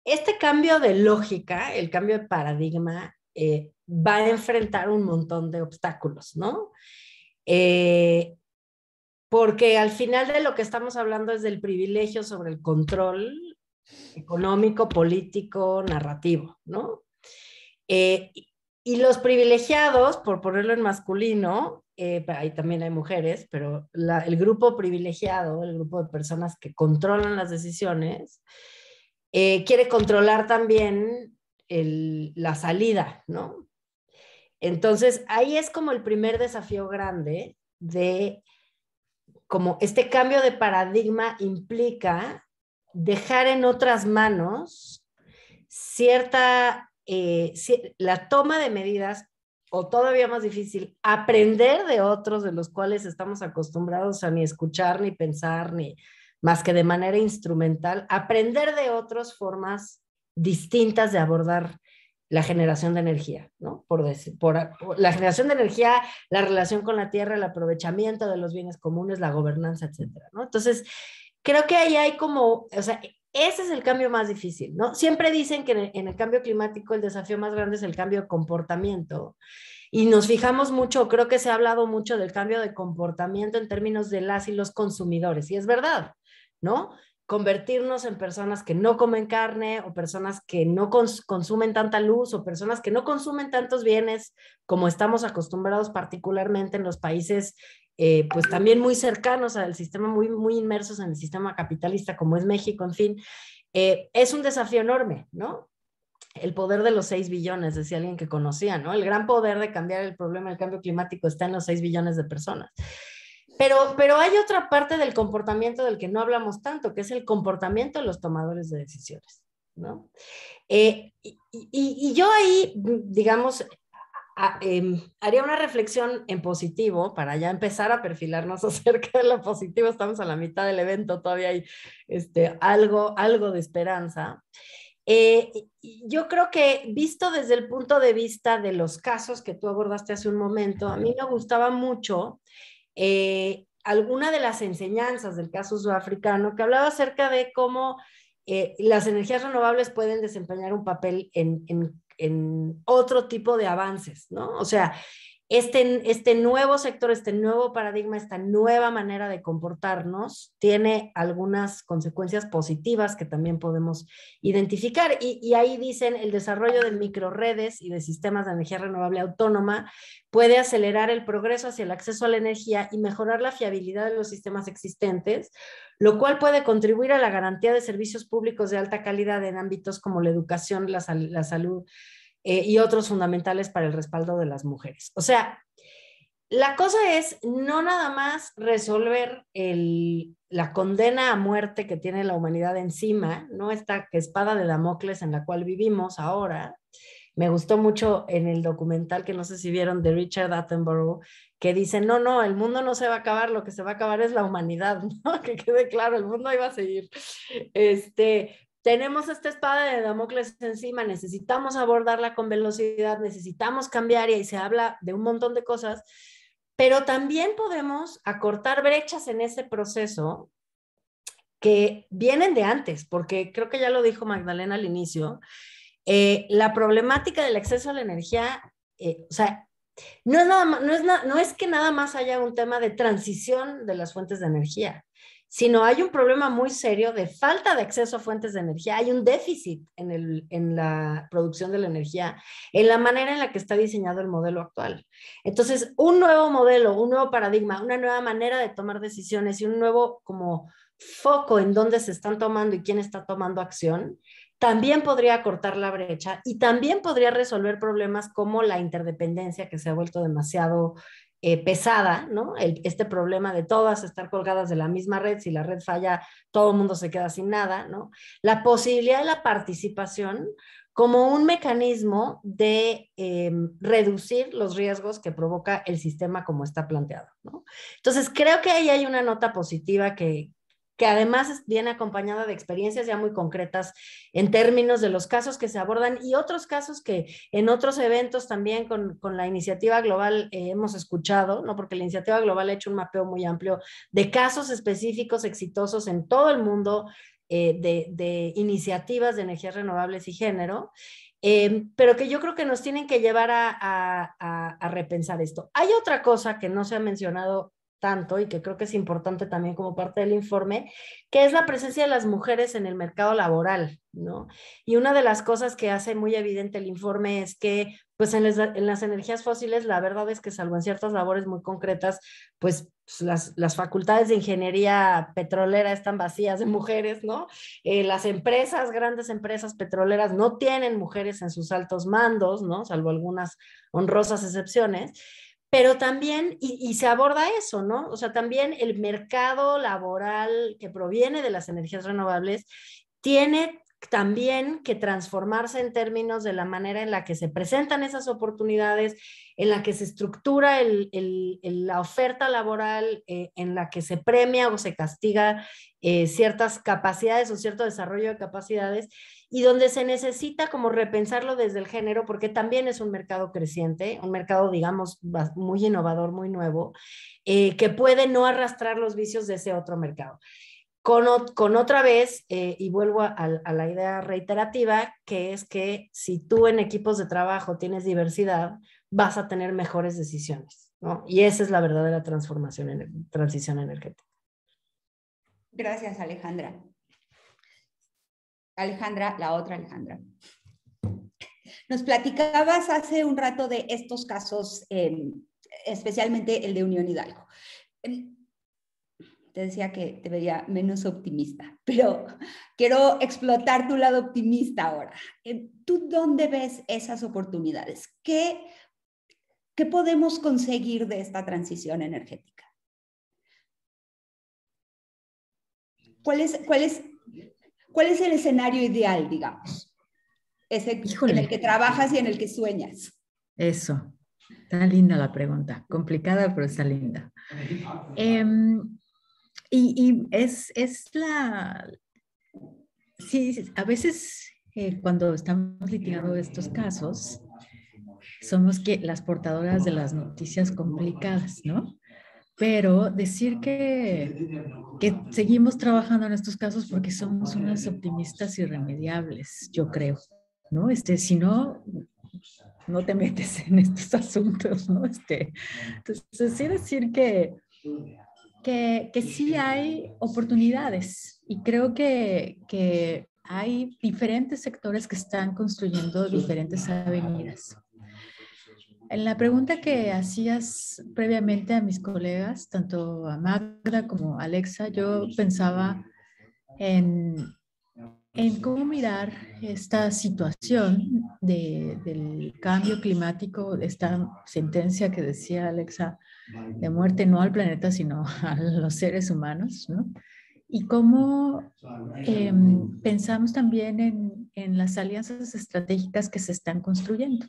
este cambio de lógica, el cambio de paradigma, va a enfrentar un montón de obstáculos, ¿no? Porque al final de lo que estamos hablando es del privilegio sobre el control económico, político, narrativo, ¿no? Y los privilegiados, por ponerlo en masculino, ahí también hay mujeres, pero el grupo privilegiado, el grupo de personas que controlan las decisiones, quiere controlar también la salida, ¿no? Entonces, ahí es como el primer desafío grande de como este cambio de paradigma implica dejar en otras manos la toma de medidas, o todavía más difícil, aprender de otros de los cuales estamos acostumbrados a ni escuchar, ni pensar, ni más que de manera instrumental, aprender de otras formas distintas de abordar la generación de energía, ¿no? Por la generación de energía, la relación con la tierra, el aprovechamiento de los bienes comunes, la gobernanza, etcétera, ¿no? Entonces, creo que ahí hay como, o sea, ese es el cambio más difícil, ¿no? Siempre dicen que en el cambio climático el desafío más grande es el cambio de comportamiento. Y nos fijamos mucho, creo que se ha hablado mucho del cambio de comportamiento en términos de las y los consumidores. Y es verdad, ¿no? Convertirnos en personas que no comen carne o personas que no consumen tanta luz o personas que no consumen tantos bienes como estamos acostumbrados particularmente en los países pues también muy cercanos al sistema, muy inmersos en el sistema capitalista como es México, en fin, es un desafío enorme, ¿no? El poder de los 6 billones, decía alguien que conocía, ¿no? El gran poder de cambiar el problema del cambio climático está en los 6 billones de personas. Pero hay otra parte del comportamiento del que no hablamos tanto, que es el comportamiento de los tomadores de decisiones, ¿no? Y yo ahí, digamos, haría una reflexión en positivo para ya empezar a perfilarnos acerca de lo positivo. Estamos a la mitad del evento, todavía hay algo de esperanza. Yo creo que visto desde el punto de vista de los casos que tú abordaste hace un momento, a mí me gustaba mucho alguna de las enseñanzas del caso sudafricano que hablaba acerca de cómo las energías renovables pueden desempeñar un papel en otro tipo de avances, ¿no? O sea, este nuevo sector, este nuevo paradigma, esta nueva manera de comportarnos tiene algunas consecuencias positivas que también podemos identificar. Y ahí dicen, el desarrollo de microredes y de sistemas de energía renovable autónoma puede acelerar el progreso hacia el acceso a la energía y mejorar la fiabilidad de los sistemas existentes, lo cual puede contribuir a la garantía de servicios públicos de alta calidad en ámbitos como la educación, la salud, y otros fundamentales para el respaldo de las mujeres. O sea, la cosa es no nada más resolver la condena a muerte que tiene la humanidad encima, ¿no? Esta espada de Damocles en la cual vivimos ahora. Me gustó mucho en el documental que no sé si vieron de Richard Attenborough, que dice, no, el mundo no se va a acabar, lo que se va a acabar es la humanidad, ¿no? Que quede claro, el mundo iba a seguir. Tenemos esta espada de Damocles encima, necesitamos abordarla con velocidad, necesitamos cambiar y ahí se habla de un montón de cosas, pero también podemos acortar brechas en ese proceso que vienen de antes, porque creo que ya lo dijo Magdalena al inicio, la problemática del acceso a la energía, o sea, no es que nada más haya un tema de transición de las fuentes de energía, sino hay un problema muy serio de falta de acceso a fuentes de energía, hay un déficit en la producción de la energía, en la manera en la que está diseñado el modelo actual. Entonces, un nuevo modelo, un nuevo paradigma, una nueva manera de tomar decisiones y un nuevo como foco en dónde se están tomando y quién está tomando acción, también podría cortar la brecha y también podría resolver problemas como la interdependencia que se ha vuelto demasiado pesada, ¿no? Este problema de todas estar colgadas de la misma red, si la red falla, todo el mundo se queda sin nada, ¿no? La posibilidad de la participación como un mecanismo de reducir los riesgos que provoca el sistema como está planteado, ¿no? Entonces, creo que ahí hay una nota positiva que que además viene acompañada de experiencias ya muy concretas en términos de los casos que se abordan y otros casos que en otros eventos también con la iniciativa global hemos escuchado, ¿no? Porque la iniciativa global ha hecho un mapeo muy amplio de casos específicos exitosos en todo el mundo de iniciativas de energías renovables y género. Pero que yo creo que nos tienen que llevar a repensar esto. Hay otra cosa que no se ha mencionado tanto y que creo que es importante también como parte del informe, que es la presencia de las mujeres en el mercado laboral, ¿no? Y una de las cosas que hace muy evidente el informe es que, pues en las energías fósiles, la verdad es que salvo en ciertas labores muy concretas, pues las facultades de ingeniería petrolera están vacías de mujeres, ¿no? Las empresas, grandes empresas petroleras no tienen mujeres en sus altos mandos, ¿no? Salvo algunas honrosas excepciones. Pero también, y se aborda eso, ¿no? O sea, también el mercado laboral que proviene de las energías renovables tiene también que transformarse en términos de la manera en la que se presentan esas oportunidades, en la que se estructura la oferta laboral, en la que se premia o se castiga ciertas capacidades o cierto desarrollo de capacidades, y donde se necesita como repensarlo desde el género, porque también es un mercado creciente, un mercado, digamos, muy innovador, muy nuevo, que puede no arrastrar los vicios de ese otro mercado. Con otra vez, y vuelvo a la idea reiterativa, que es que si tú en equipos de trabajo tienes diversidad, vas a tener mejores decisiones, ¿no? Y esa es la verdadera transición energética. Gracias, Alejandra. Alejandra, la otra Alejandra. Nos platicabas hace un rato de estos casos, especialmente el de Unión Hidalgo. Te decía que te veía menos optimista, pero quiero explotar tu lado optimista ahora. ¿Tú dónde ves esas oportunidades? ¿Qué podemos conseguir de esta transición energética? ¿Cuál es el escenario ideal, digamos? Ese en el que trabajas y en el que sueñas. Eso, está linda la pregunta, complicada, pero está linda. Y es la... Sí, a veces cuando estamos litigando estos casos, somos las portadoras de las noticias complicadas, ¿no? Pero decir que seguimos trabajando en estos casos porque somos unas optimistas irremediables, yo creo, ¿no? Si no, no te metes en estos asuntos, ¿no? Entonces, sí decir que sí hay oportunidades y creo que hay diferentes sectores que están construyendo diferentes avenidas. En la pregunta que hacías previamente a mis colegas, tanto a Magda como a Alexa, yo pensaba en cómo mirar esta situación del cambio climático, esta sentencia que decía Alexa, de muerte no al planeta, sino a los seres humanos, ¿no? Y cómo pensamos también en las alianzas estratégicas que se están construyendo.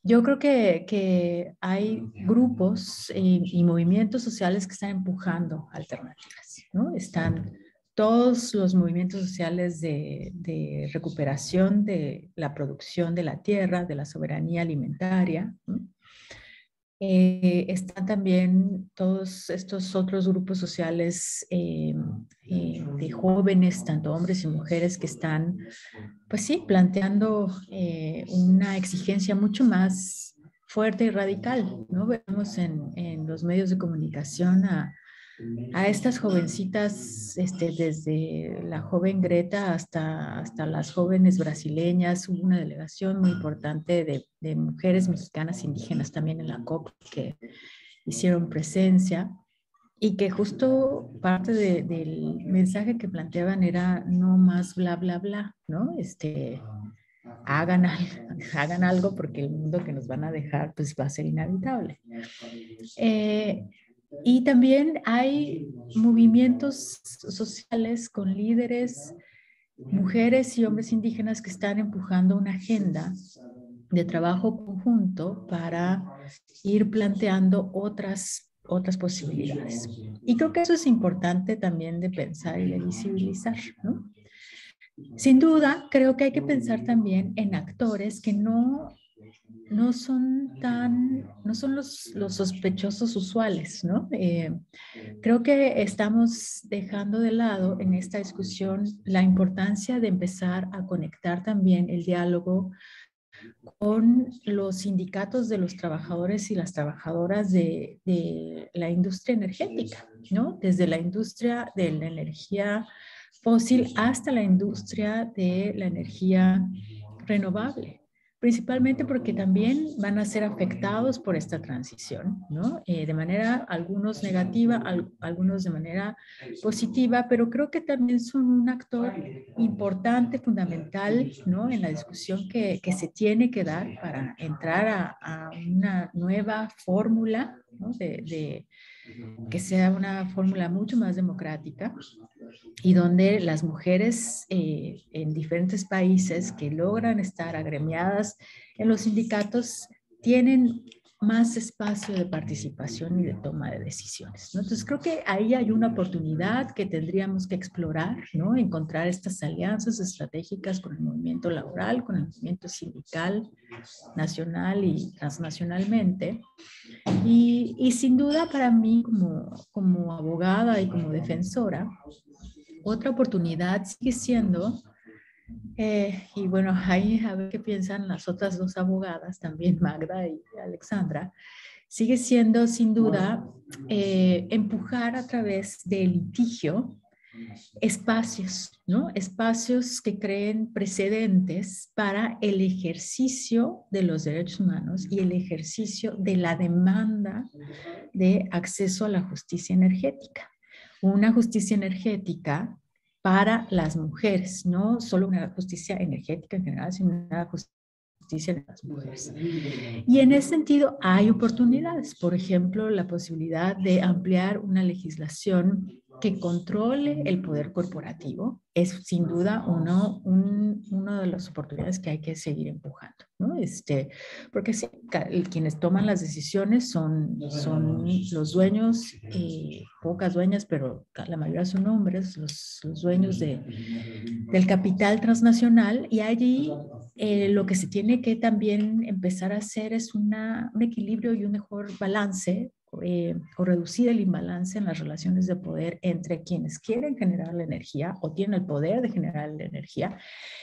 Yo creo que hay grupos y movimientos sociales que están empujando alternativas, ¿no? Están todos los movimientos sociales de recuperación de la producción de la tierra, de la soberanía alimentaria, ¿no? Están también todos estos otros grupos sociales de jóvenes, tanto hombres y mujeres, que están, pues sí, planteando una exigencia mucho más fuerte y radical, ¿no? Vemos en los medios de comunicación a estas jovencitas, desde la joven Greta hasta las jóvenes brasileñas. Hubo una delegación muy importante de mujeres mexicanas indígenas también en la COP que hicieron presencia y que justo parte del mensaje que planteaban era no más bla, bla, bla, ¿no? Hagan algo porque el mundo que nos van a dejar pues va a ser inhabitable. Y también hay movimientos sociales con líderes, mujeres y hombres indígenas que están empujando una agenda de trabajo conjunto para ir planteando otras otras posibilidades. Y creo que eso es importante también de pensar y de visibilizar, ¿no? Sin duda, creo que hay que pensar también en actores que no son los sospechosos usuales, ¿no? Creo que estamos dejando de lado en esta discusión la importancia de empezar a conectar también el diálogo con los sindicatos de los trabajadores y las trabajadoras de la industria energética, ¿no? Desde la industria de la energía fósil hasta la industria de la energía renovable, principalmente porque también van a ser afectados por esta transición, ¿no? De manera, algunos negativa, algunos de manera positiva, pero creo que también son un actor importante, fundamental, ¿no? En la discusión que se tiene que dar para entrar a una nueva fórmula, ¿no? Que sea una fórmula mucho más democrática y donde las mujeres en diferentes países que logran estar agremiadas en los sindicatos tienen más espacio de participación y de toma de decisiones, ¿no? Entonces creo que ahí hay una oportunidad que tendríamos que explorar, ¿no? Encontrar estas alianzas estratégicas con el movimiento laboral, con el movimiento sindical, nacional y transnacionalmente. Y sin duda para mí como abogada y como defensora, otra oportunidad sigue siendo, y bueno, ahí a ver qué piensan las otras dos abogadas, también Magda y Alexandra, sigue siendo sin duda empujar a través del litigio espacios, ¿no? Espacios que creen precedentes para el ejercicio de los derechos humanos y el ejercicio de la demanda de acceso a la justicia energética. Una justicia energética para las mujeres, no solo una justicia energética en general, sino una justicia de las mujeres. Y en ese sentido hay oportunidades, por ejemplo, la posibilidad de ampliar una legislación que controle el poder corporativo es sin duda una de las oportunidades que hay que seguir empujando, ¿no? Porque sí, quienes toman las decisiones son los dueños, pocas dueñas, pero la mayoría son hombres, los dueños del capital transnacional, y allí lo que se tiene que también empezar a hacer es un equilibrio y un mejor balance o reducir el imbalance en las relaciones de poder entre quienes quieren generar la energía o tienen el poder de generar la energía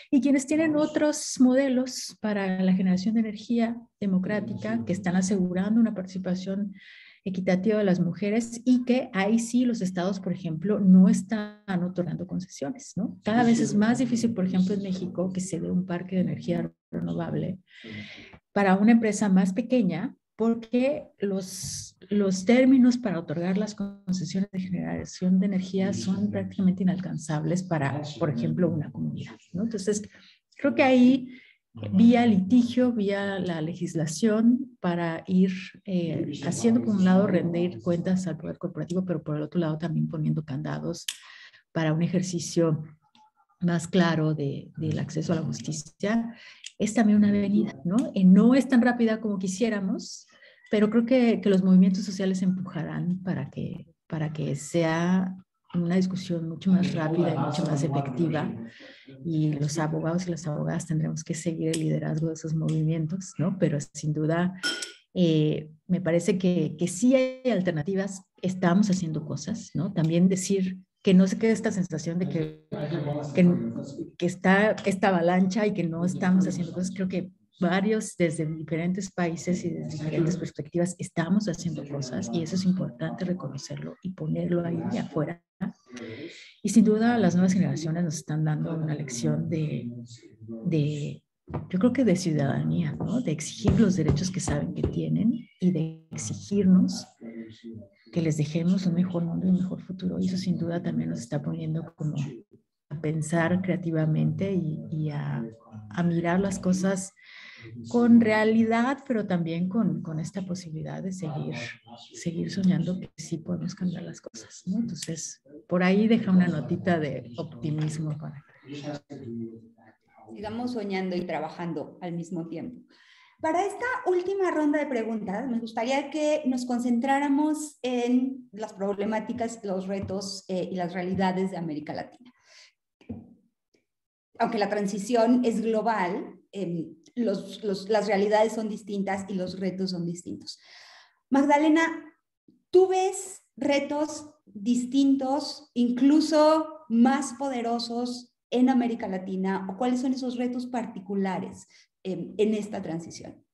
y quienes tienen otros modelos para la generación de energía democrática que están asegurando una participación equitativa de las mujeres y que ahí sí los estados, por ejemplo, no están otorgando concesiones, ¿no? Cada vez es más difícil, por ejemplo, en México, que se dé un parque de energía renovable para una empresa más pequeña porque los términos para otorgar las concesiones de generación de energía son prácticamente inalcanzables para, por ejemplo, una comunidad, ¿no? Entonces, creo que ahí, vía litigio, vía la legislación, para ir haciendo, por un lado, rendir cuentas al poder corporativo, pero por el otro lado también poniendo candados para un ejercicio más claro del acceso a la justicia, es también una avenida, ¿no? No es tan rápida como quisiéramos, pero creo que los movimientos sociales empujarán para que sea una discusión mucho más rápida y mucho más efectiva, y los abogados y las abogadas tendremos que seguir el liderazgo de esos movimientos, ¿no? Pero sin duda me parece que sí hay alternativas, estamos haciendo cosas, ¿no? También decir que no se quede esta sensación de que está esta avalancha y que no estamos haciendo cosas. Creo que varios, desde diferentes países y desde diferentes perspectivas, estamos haciendo cosas y eso es importante reconocerlo y ponerlo ahí de afuera. Y sin duda las nuevas generaciones nos están dando una lección yo creo que de ciudadanía, ¿no? De exigir los derechos que saben que tienen y de exigirnos que les dejemos un mejor mundo y un mejor futuro. Y eso sin duda también nos está poniendo como a pensar creativamente y a mirar las cosas con realidad, pero también con esta posibilidad de seguir soñando que sí podemos cambiar las cosas, ¿no? Entonces, por ahí deja una notita de optimismo para sigamos soñando y trabajando al mismo tiempo. Para esta última ronda de preguntas, me gustaría que nos concentráramos en las problemáticas, los retos y las realidades de América Latina. Aunque la transición es global, las realidades son distintas y los retos son distintos. Magdalena, ¿tú ves retos distintos, incluso más poderosos en América Latina? ¿O cuáles son esos retos particulares en esta transición?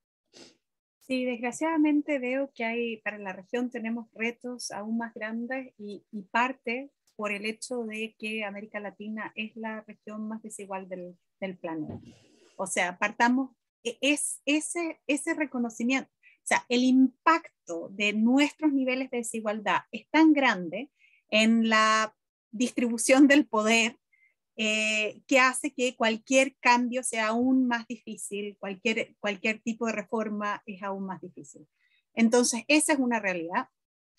Sí, desgraciadamente veo que para la región tenemos retos aún más grandes y parte por el hecho de que América Latina es la región más desigual del planeta. O sea, partamos, es ese reconocimiento, o sea, el impacto de nuestros niveles de desigualdad es tan grande en la distribución del poder que hace que cualquier cambio sea aún más difícil, cualquier tipo de reforma es aún más difícil. Entonces, esa es una realidad.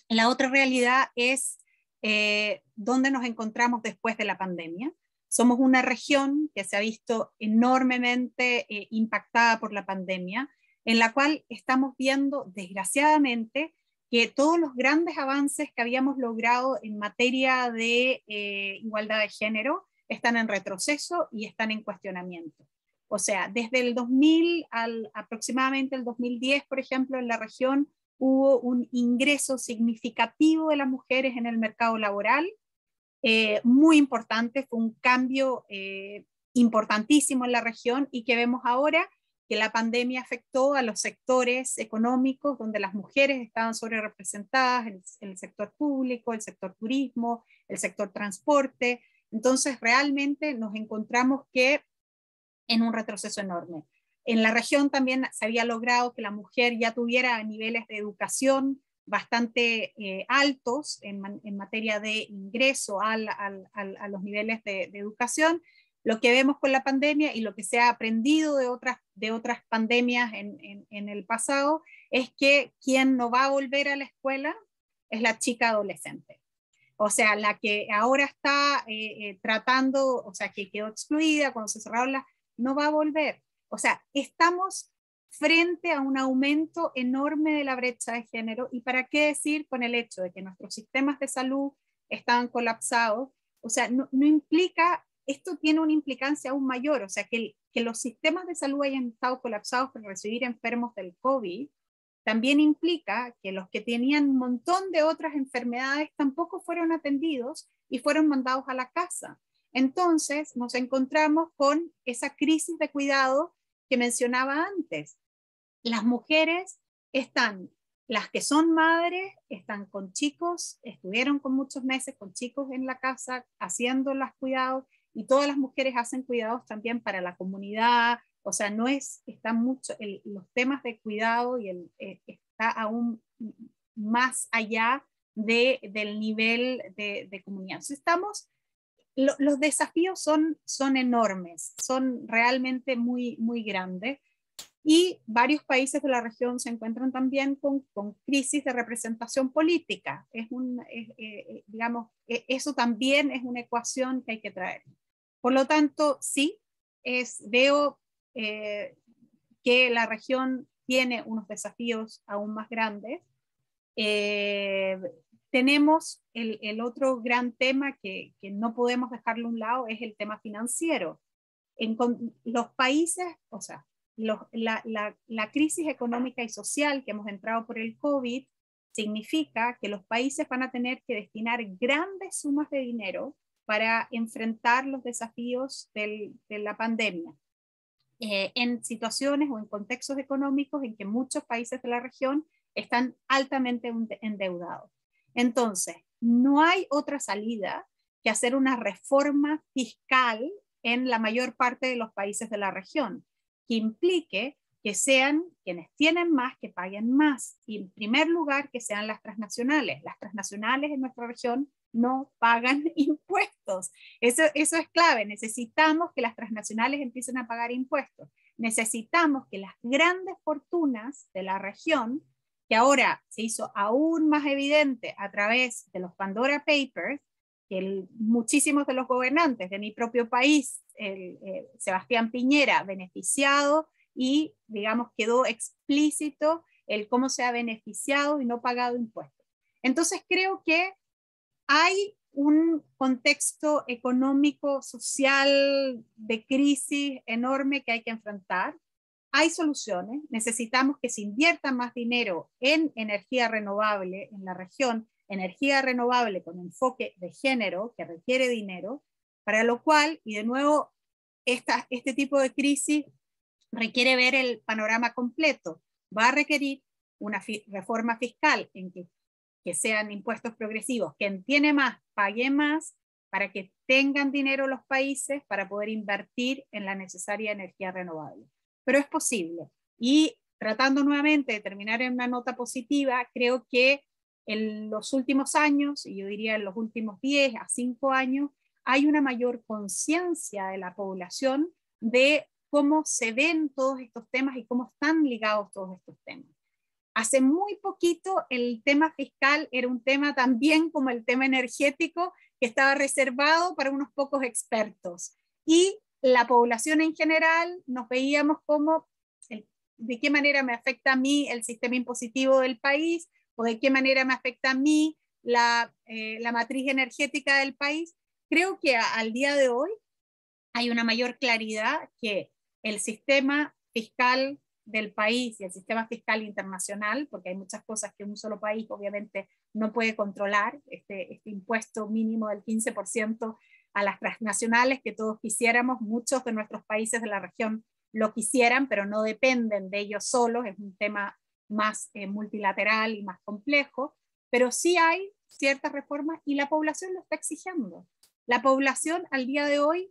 La otra realidad es dónde nos encontramos después de la pandemia. Somos una región que se ha visto enormemente impactada por la pandemia, en la cual estamos viendo, desgraciadamente, que todos los grandes avances que habíamos logrado en materia de igualdad de género están en retroceso y están en cuestionamiento. O sea, desde el 2000 al aproximadamente el 2010, por ejemplo, en la región hubo un ingreso significativo de las mujeres en el mercado laboral, muy importante, fue un cambio importantísimo en la región y que vemos ahora que la pandemia afectó a los sectores económicos donde las mujeres estaban sobrerepresentadas, el sector público, el sector turismo, el sector transporte. Entonces, realmente nos encontramos que en un retroceso enorme. En la región también se había logrado que la mujer ya tuviera niveles de educación bastante altos en materia de ingreso a los niveles de educación. Lo que vemos con la pandemia y lo que se ha aprendido de otras pandemias en el pasado es que quien no va a volver a la escuela es la chica adolescente. O sea, la que ahora está tratando, o sea, que quedó excluida cuando se cerraron no va a volver. O sea, estamos frente a un aumento enorme de la brecha de género. ¿Y para qué decir con el hecho de que nuestros sistemas de salud están colapsados? O sea, no implica, esto tiene una implicancia aún mayor. O sea, que los sistemas de salud hayan estado colapsados para recibir enfermos del COVID también implica que los que tenían un montón de otras enfermedades tampoco fueron atendidos y fueron mandados a la casa. Entonces nos encontramos con esa crisis de cuidado que mencionaba antes. Las mujeres las que son madres, están con chicos, estuvieron con muchos meses con chicos en la casa haciendo los cuidados, y todas las mujeres hacen cuidados también para la comunidad. O sea, están mucho, los temas de cuidado y está aún más allá del nivel de comunidad. Entonces los desafíos son enormes, son realmente muy, muy grandes, y varios países de la región se encuentran también con crisis de representación política. Digamos, eso también es una ecuación que hay que traer. Por lo tanto, sí, veo que la región tiene unos desafíos aún más grandes. Tenemos el otro gran tema que no podemos dejarlo a un lado, es el tema financiero. En los países, o sea, la crisis económica y social que hemos entrado por el COVID significa que los países van a tener que destinar grandes sumas de dinero para enfrentar los desafíos de la pandemia, en situaciones o en contextos económicos en que muchos países de la región están altamente endeudados. Entonces, no hay otra salida que hacer una reforma fiscal en la mayor parte de los países de la región, que implique que sean quienes tienen más, que paguen más. Y en primer lugar, que sean las transnacionales. Las transnacionales en nuestra región no pagan impuestos. Eso es clave. Necesitamos que las transnacionales empiecen a pagar impuestos. Necesitamos que las grandes fortunas de la región, que ahora se hizo aún más evidente a través de los Pandora Papers, que muchísimos de los gobernantes de mi propio país, Sebastián Piñera, beneficiado y, digamos, quedó explícito el cómo se ha beneficiado y no pagado impuestos. Entonces creo que hay un contexto económico, social, de crisis enorme que hay que enfrentar. Hay soluciones, necesitamos que se invierta más dinero en energía renovable en la región, energía renovable con enfoque de género que requiere dinero, para lo cual, y de nuevo, este tipo de crisis requiere ver el panorama completo. Va a requerir una reforma fiscal en que sean impuestos progresivos, quien tiene más, pague más, para que tengan dinero los países para poder invertir en la necesaria energía renovable. Pero es posible. Y tratando nuevamente de terminar en una nota positiva, creo que en los últimos años, y yo diría en los últimos 10 a 5 años, hay una mayor conciencia de la población de cómo se ven todos estos temas y cómo están ligados todos estos temas. Hace muy poquito el tema fiscal era un tema también como el tema energético que estaba reservado para unos pocos expertos. Y la población en general nos veíamos como de qué manera me afecta a mí el sistema impositivo del país o de qué manera me afecta a mí la matriz energética del país. Creo que al día de hoy hay una mayor claridad que el sistema fiscal del país y el sistema fiscal internacional, porque hay muchas cosas que un solo país obviamente no puede controlar, este impuesto mínimo del 15% a las transnacionales que todos quisiéramos, muchos de nuestros países de la región lo quisieran, pero no dependen de ellos solos, es un tema más multilateral y más complejo, pero sí hay ciertas reformas y la población lo está exigiendo. La población al día de hoy,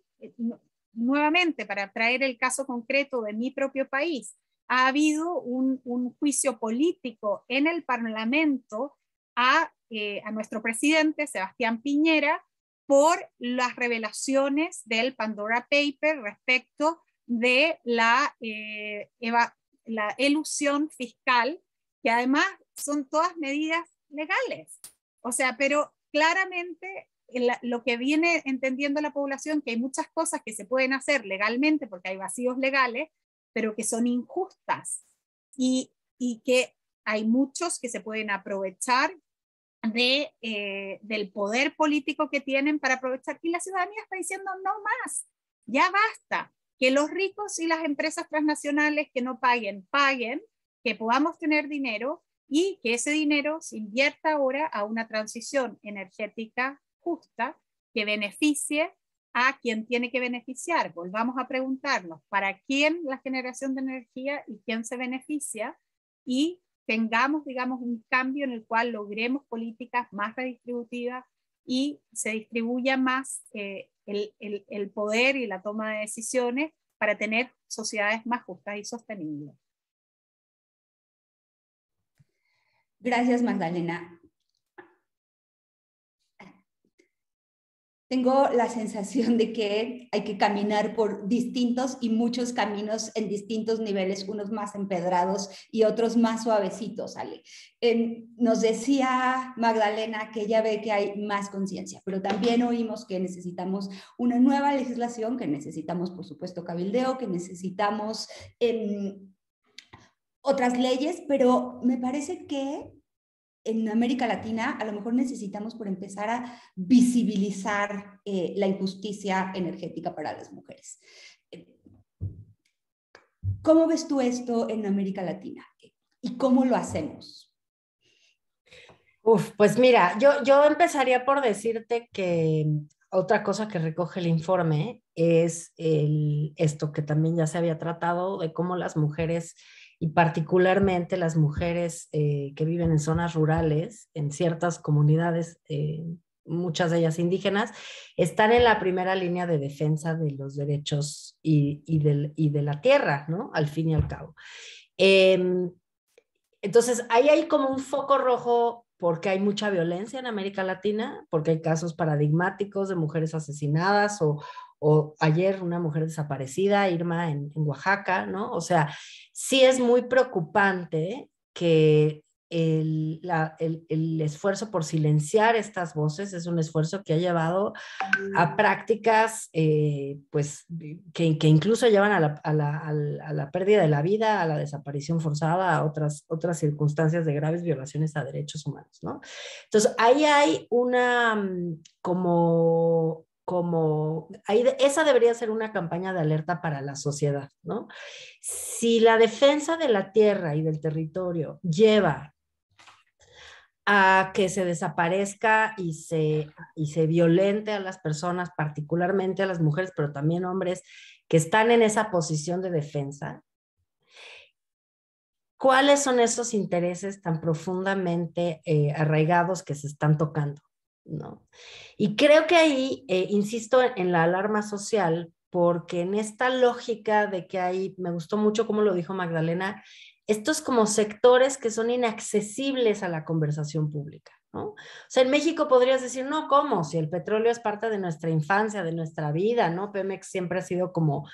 nuevamente para traer el caso concreto de mi propio país, ha habido un juicio político en el Parlamento a nuestro presidente, Sebastián Piñera, por las revelaciones del Pandora Paper respecto de la elusión fiscal, que además son todas medidas legales. O sea, pero claramente lo que viene entendiendo la población, que hay muchas cosas que se pueden hacer legalmente porque hay vacíos legales, pero que son injustas y que hay muchos que se pueden aprovechar del poder político que tienen para aprovechar. Y la ciudadanía está diciendo no más, ya basta, que los ricos y las empresas transnacionales que no paguen, que podamos tener dinero y que ese dinero se invierta ahora a una transición energética justa que beneficie a quien tiene que beneficiar. Volvamos a preguntarnos, ¿para quién la generación de energía y quién se beneficia? Y tengamos, digamos, un cambio en el cual logremos políticas más redistributivas y se distribuya más el poder y la toma de decisiones para tener sociedades más justas y sostenibles. Gracias, Magdalena. Tengo la sensación de que hay que caminar por distintos y muchos caminos en distintos niveles, unos más empedrados y otros más suavecitos, Ale. Nos decía Magdalena que ella ve que hay más conciencia, pero también oímos que necesitamos una nueva legislación, que necesitamos, por supuesto, cabildeo, que necesitamos otras leyes, pero me parece que en América Latina a lo mejor necesitamos por empezar a visibilizar la injusticia energética para las mujeres. ¿Cómo ves tú esto en América Latina? ¿Y cómo lo hacemos? Pues mira, yo empezaría por decirte que otra cosa que recoge el informe es esto que también ya se había tratado, de cómo las mujeres, y particularmente las mujeres que viven en zonas rurales, en ciertas comunidades, muchas de ellas indígenas, están en la primera línea de defensa de los derechos y de la tierra, ¿no? Al fin y al cabo. Entonces, ahí hay como un foco rojo porque hay mucha violencia en América Latina, porque hay casos paradigmáticos de mujeres asesinadas o ayer una mujer desaparecida, Irma, en Oaxaca, ¿no? O sea, sí es muy preocupante que el esfuerzo por silenciar estas voces es un esfuerzo que ha llevado a prácticas pues, que incluso llevan a la pérdida de la vida, a la desaparición forzada, a otras circunstancias de graves violaciones a derechos humanos, ¿no? Entonces, ahí hay una esa debería ser una campaña de alerta para la sociedad, ¿no? Si la defensa de la tierra y del territorio lleva a que se desaparezca y se violente a las personas, particularmente a las mujeres, pero también hombres que están en esa posición de defensa, ¿cuáles son esos intereses tan profundamente arraigados que se están tocando? ¿No? Y creo que ahí, insisto en la alarma social, porque en esta lógica de que hay, me gustó mucho cómo lo dijo Magdalena, estos como sectores que son inaccesibles a la conversación pública, ¿no? O sea, en México podrías decir, no, ¿cómo? Si el petróleo es parte de nuestra infancia, de nuestra vida, ¿no? Pemex siempre ha sido como...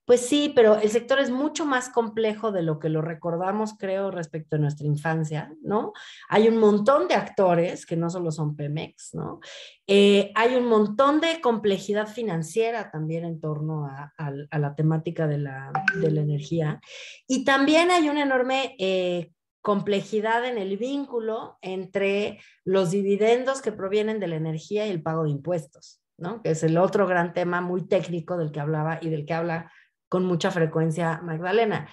Pues sí, pero el sector es mucho más complejo de lo que lo recordamos, creo, respecto a nuestra infancia, ¿no? Hay un montón de actores que no solo son Pemex, ¿no? Hay un montón de complejidad financiera también en torno a la temática de la energía. Y también hay una enorme complejidad en el vínculo entre los dividendos que provienen de la energía y el pago de impuestos, ¿no? Que es el otro gran tema muy técnico del que hablaba y del que habla con mucha frecuencia Magdalena.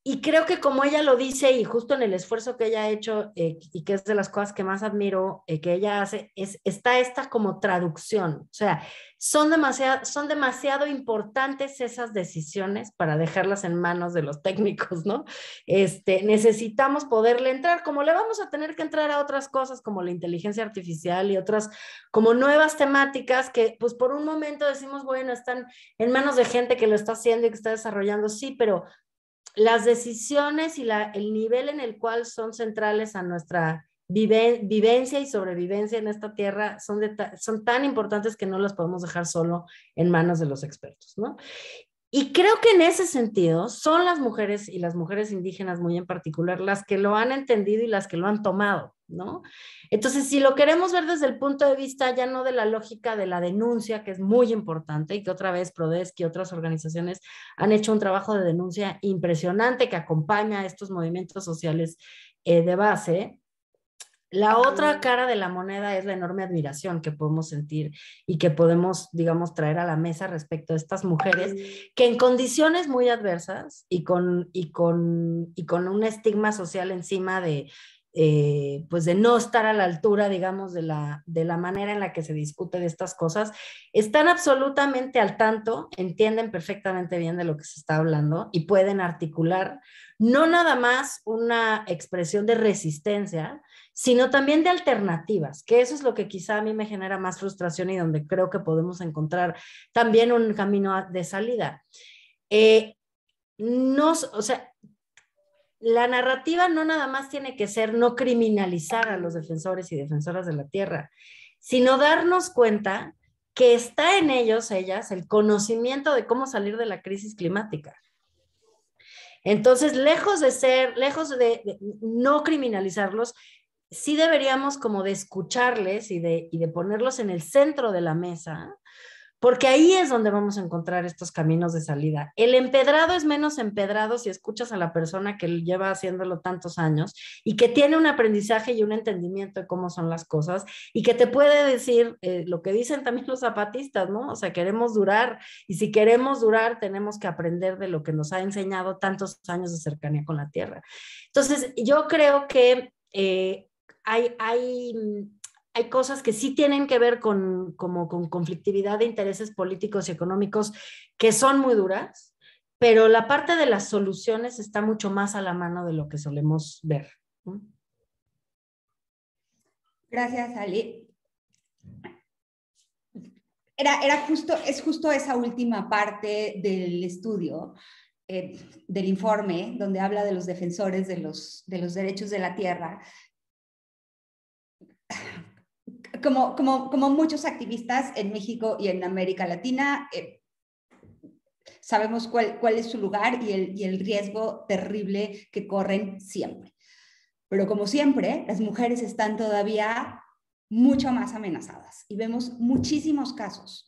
Y creo que como ella lo dice, y justo en el esfuerzo que ella ha hecho, y que es de las cosas que más admiro que ella hace, está esta como traducción. O sea, son demasiado importantes esas decisiones para dejarlas en manos de los técnicos, ¿no? Necesitamos poderle entrar, como le vamos a tener que entrar a otras cosas como la inteligencia artificial y otras como nuevas temáticas que pues por un momento decimos, bueno, están en manos de gente que lo está haciendo y que está desarrollando, sí, pero las decisiones y el nivel en el cual son centrales a nuestra vivencia y sobrevivencia en esta tierra son tan importantes que no las podemos dejar solo en manos de los expertos, ¿no? Y creo que en ese sentido son las mujeres y las mujeres indígenas muy en particular las que lo han entendido y las que lo han tomado, ¿no? Entonces, si lo queremos ver desde el punto de vista ya no de la lógica de la denuncia, que es muy importante y que otra vez Prodesc y otras organizaciones han hecho un trabajo de denuncia impresionante que acompaña a estos movimientos sociales de base. La otra cara de la moneda es la enorme admiración que podemos sentir y que podemos, digamos, traer a la mesa respecto a estas mujeres que en condiciones muy adversas y con un estigma social encima de, pues de no estar a la altura, digamos, de la manera en la que se discute de estas cosas, están absolutamente al tanto, entienden perfectamente bien de lo que se está hablando y pueden articular no nada más una expresión de resistencia, sino también de alternativas, que eso es lo que quizá a mí me genera más frustración y donde creo que podemos encontrar también un camino de salida. O sea, la narrativa no nada más tiene que ser no criminalizar a los defensores y defensoras de la tierra, sino darnos cuenta que está en ellos, ellas, el conocimiento de cómo salir de la crisis climática. Entonces, lejos de no criminalizarlos, sí deberíamos como de escucharles y de ponerlos en el centro de la mesa, porque ahí es donde vamos a encontrar estos caminos de salida. El empedrado es menos empedrado si escuchas a la persona que lleva haciéndolo tantos años y que tiene un aprendizaje y un entendimiento de cómo son las cosas y que te puede decir lo que dicen también los zapatistas, ¿no? O sea, queremos durar y si queremos durar tenemos que aprender de lo que nos ha enseñado tantos años de cercanía con la tierra. Entonces, yo creo que hay cosas que sí tienen que ver con conflictividad de intereses políticos y económicos que son muy duras, pero la parte de las soluciones está mucho más a la mano de lo que solemos ver. Gracias, Ali. Es justo esa última parte del estudio, del informe, donde habla de los defensores de los derechos de la tierra. Como muchos activistas en México y en América Latina, sabemos cuál es su lugar y el riesgo terrible que corren siempre. Pero como siempre, las mujeres están todavía mucho más amenazadas y vemos muchísimos casos.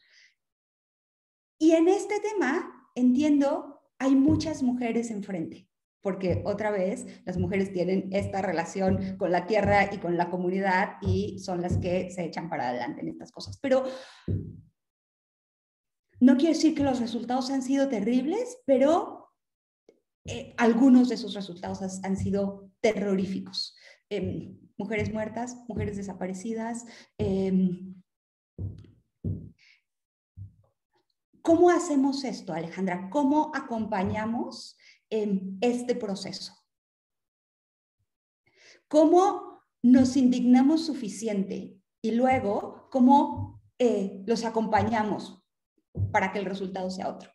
Y en este tema, entiendo, hay muchas mujeres enfrente, porque otra vez las mujeres tienen esta relación con la tierra y con la comunidad y son las que se echan para adelante en estas cosas. Pero no quiero decir que los resultados han sido terribles, pero algunos de esos resultados han sido terroríficos. Mujeres muertas, mujeres desaparecidas. ¿Cómo hacemos esto, Alejandra? ¿Cómo acompañamos este proceso? ¿Cómo nos indignamos suficiente? Y luego, ¿cómo los acompañamos para que el resultado sea otro?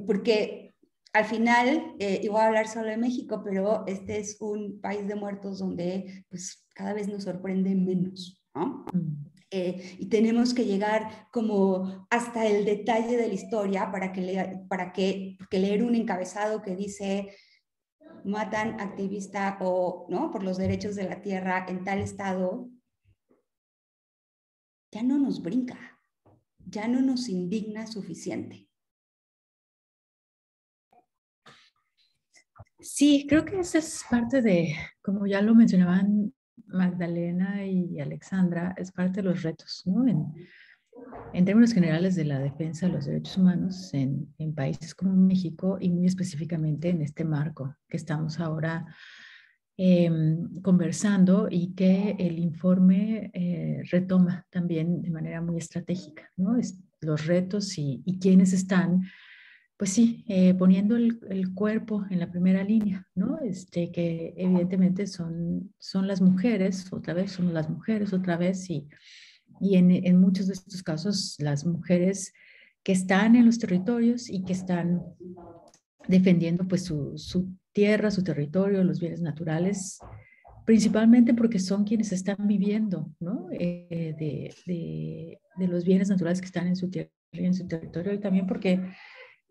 Porque al final, y voy a hablar solo de México, pero este es un país de muertos donde pues, cada vez nos sorprende menos, ¿no? Y tenemos que llegar como hasta el detalle de la historia para que leer un encabezado que dice matan activista o no por los derechos de la tierra en tal estado, ya no nos brinca, ya no nos indigna suficiente. Sí, creo que esa es parte de, como ya lo mencionaban Magdalena y Alexandra, es parte de los retos, ¿no? En términos generales de la defensa de los derechos humanos en países como México y muy específicamente en este marco que estamos ahora conversando y que el informe retoma también de manera muy estratégica, ¿no? Los retos y quienes están, pues sí, poniendo el cuerpo en la primera línea, ¿no? Que evidentemente son las mujeres, otra vez, somos las mujeres otra vez y en muchos de estos casos las mujeres que están en los territorios y que están defendiendo pues su tierra, su territorio, los bienes naturales, principalmente porque son quienes están viviendo, ¿no? De los bienes naturales que están en su tierra y en su territorio, y también porque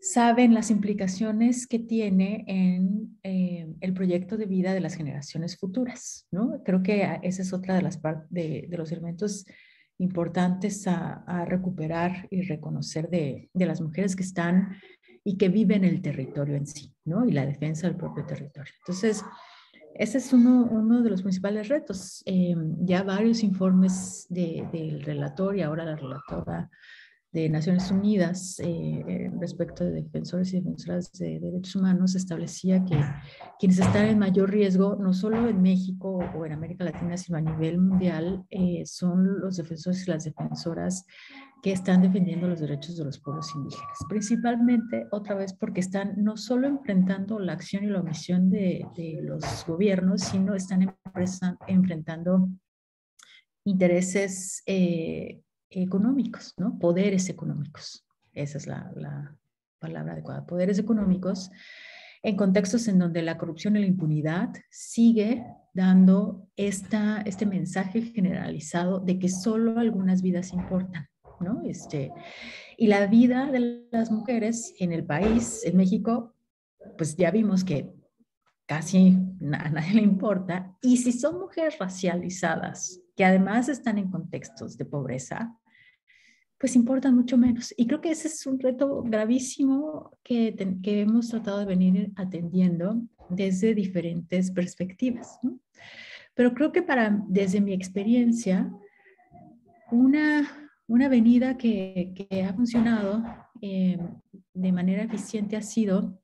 saben las implicaciones que tiene en el proyecto de vida de las generaciones futuras, ¿no? Creo que esa es otra de los elementos importantes a recuperar y reconocer de las mujeres que están y que viven el territorio en sí, ¿no? Y la defensa del propio territorio. Entonces, ese es uno de los principales retos. Ya varios informes del relator y ahora la relatora de Naciones Unidas respecto de defensores y defensoras de derechos humanos establecía que quienes están en mayor riesgo, no solo en México o en América Latina, sino a nivel mundial, son los defensores y las defensoras que están defendiendo los derechos de los pueblos indígenas, principalmente, otra vez, porque están no solo enfrentando la acción y la omisión de los gobiernos, sino están enfrentando intereses económicos, ¿no? Poderes económicos. Esa es la palabra adecuada. Poderes económicos en contextos en donde la corrupción y la impunidad sigue dando este mensaje generalizado de que solo algunas vidas importan, ¿no? Y la vida de las mujeres en el país, en México, pues ya vimos que casi a nadie le importa. Y si son mujeres racializadas, que además están en contextos de pobreza, pues importan mucho menos. Y creo que ese es un reto gravísimo que hemos tratado de venir atendiendo desde diferentes perspectivas, ¿no? Pero creo que desde mi experiencia, una avenida que ha funcionado de manera eficiente ha sido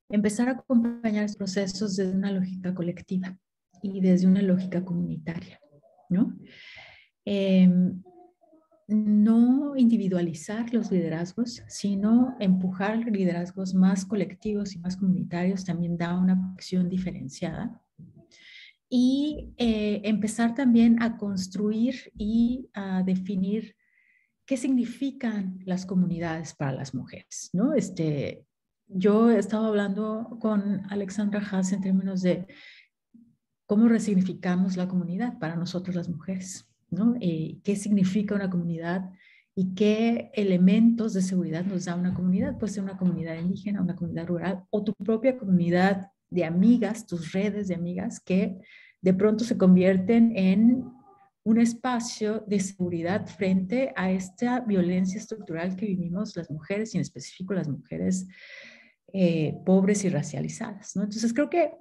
empezar a acompañar los procesos desde una lógica colectiva y desde una lógica comunitaria, ¿no? No individualizar los liderazgos, sino empujar liderazgos más colectivos y más comunitarios también da una acción diferenciada. Y empezar también a construir y a definir qué significan las comunidades para las mujeres, ¿no? Yo he estado hablando con Alexandra Haas en términos de cómo resignificamos la comunidad para nosotros las mujeres, ¿no? ¿Qué significa una comunidad y qué elementos de seguridad nos da una comunidad? Puede ser una comunidad indígena, una comunidad rural o tu propia comunidad de amigas, tus redes de amigas, que de pronto se convierten en un espacio de seguridad frente a esta violencia estructural que vivimos las mujeres, y en específico las mujeres pobres y racializadas, ¿no? Entonces creo que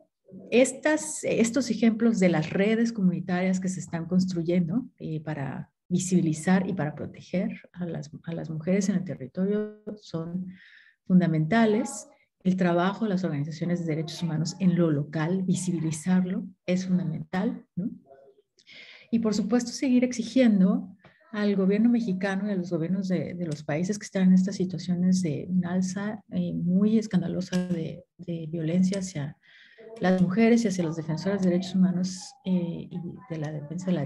estos ejemplos de las redes comunitarias que se están construyendo para visibilizar y para proteger a las mujeres en el territorio son fundamentales. El trabajo de las organizaciones de derechos humanos en lo local, visibilizarlo, es fundamental, ¿no? Y por supuesto seguir exigiendo al gobierno mexicano y a los gobiernos de los países que están en estas situaciones de un alza muy escandalosa de violencia hacia las mujeres y hacia los defensores de derechos humanos y de la defensa de la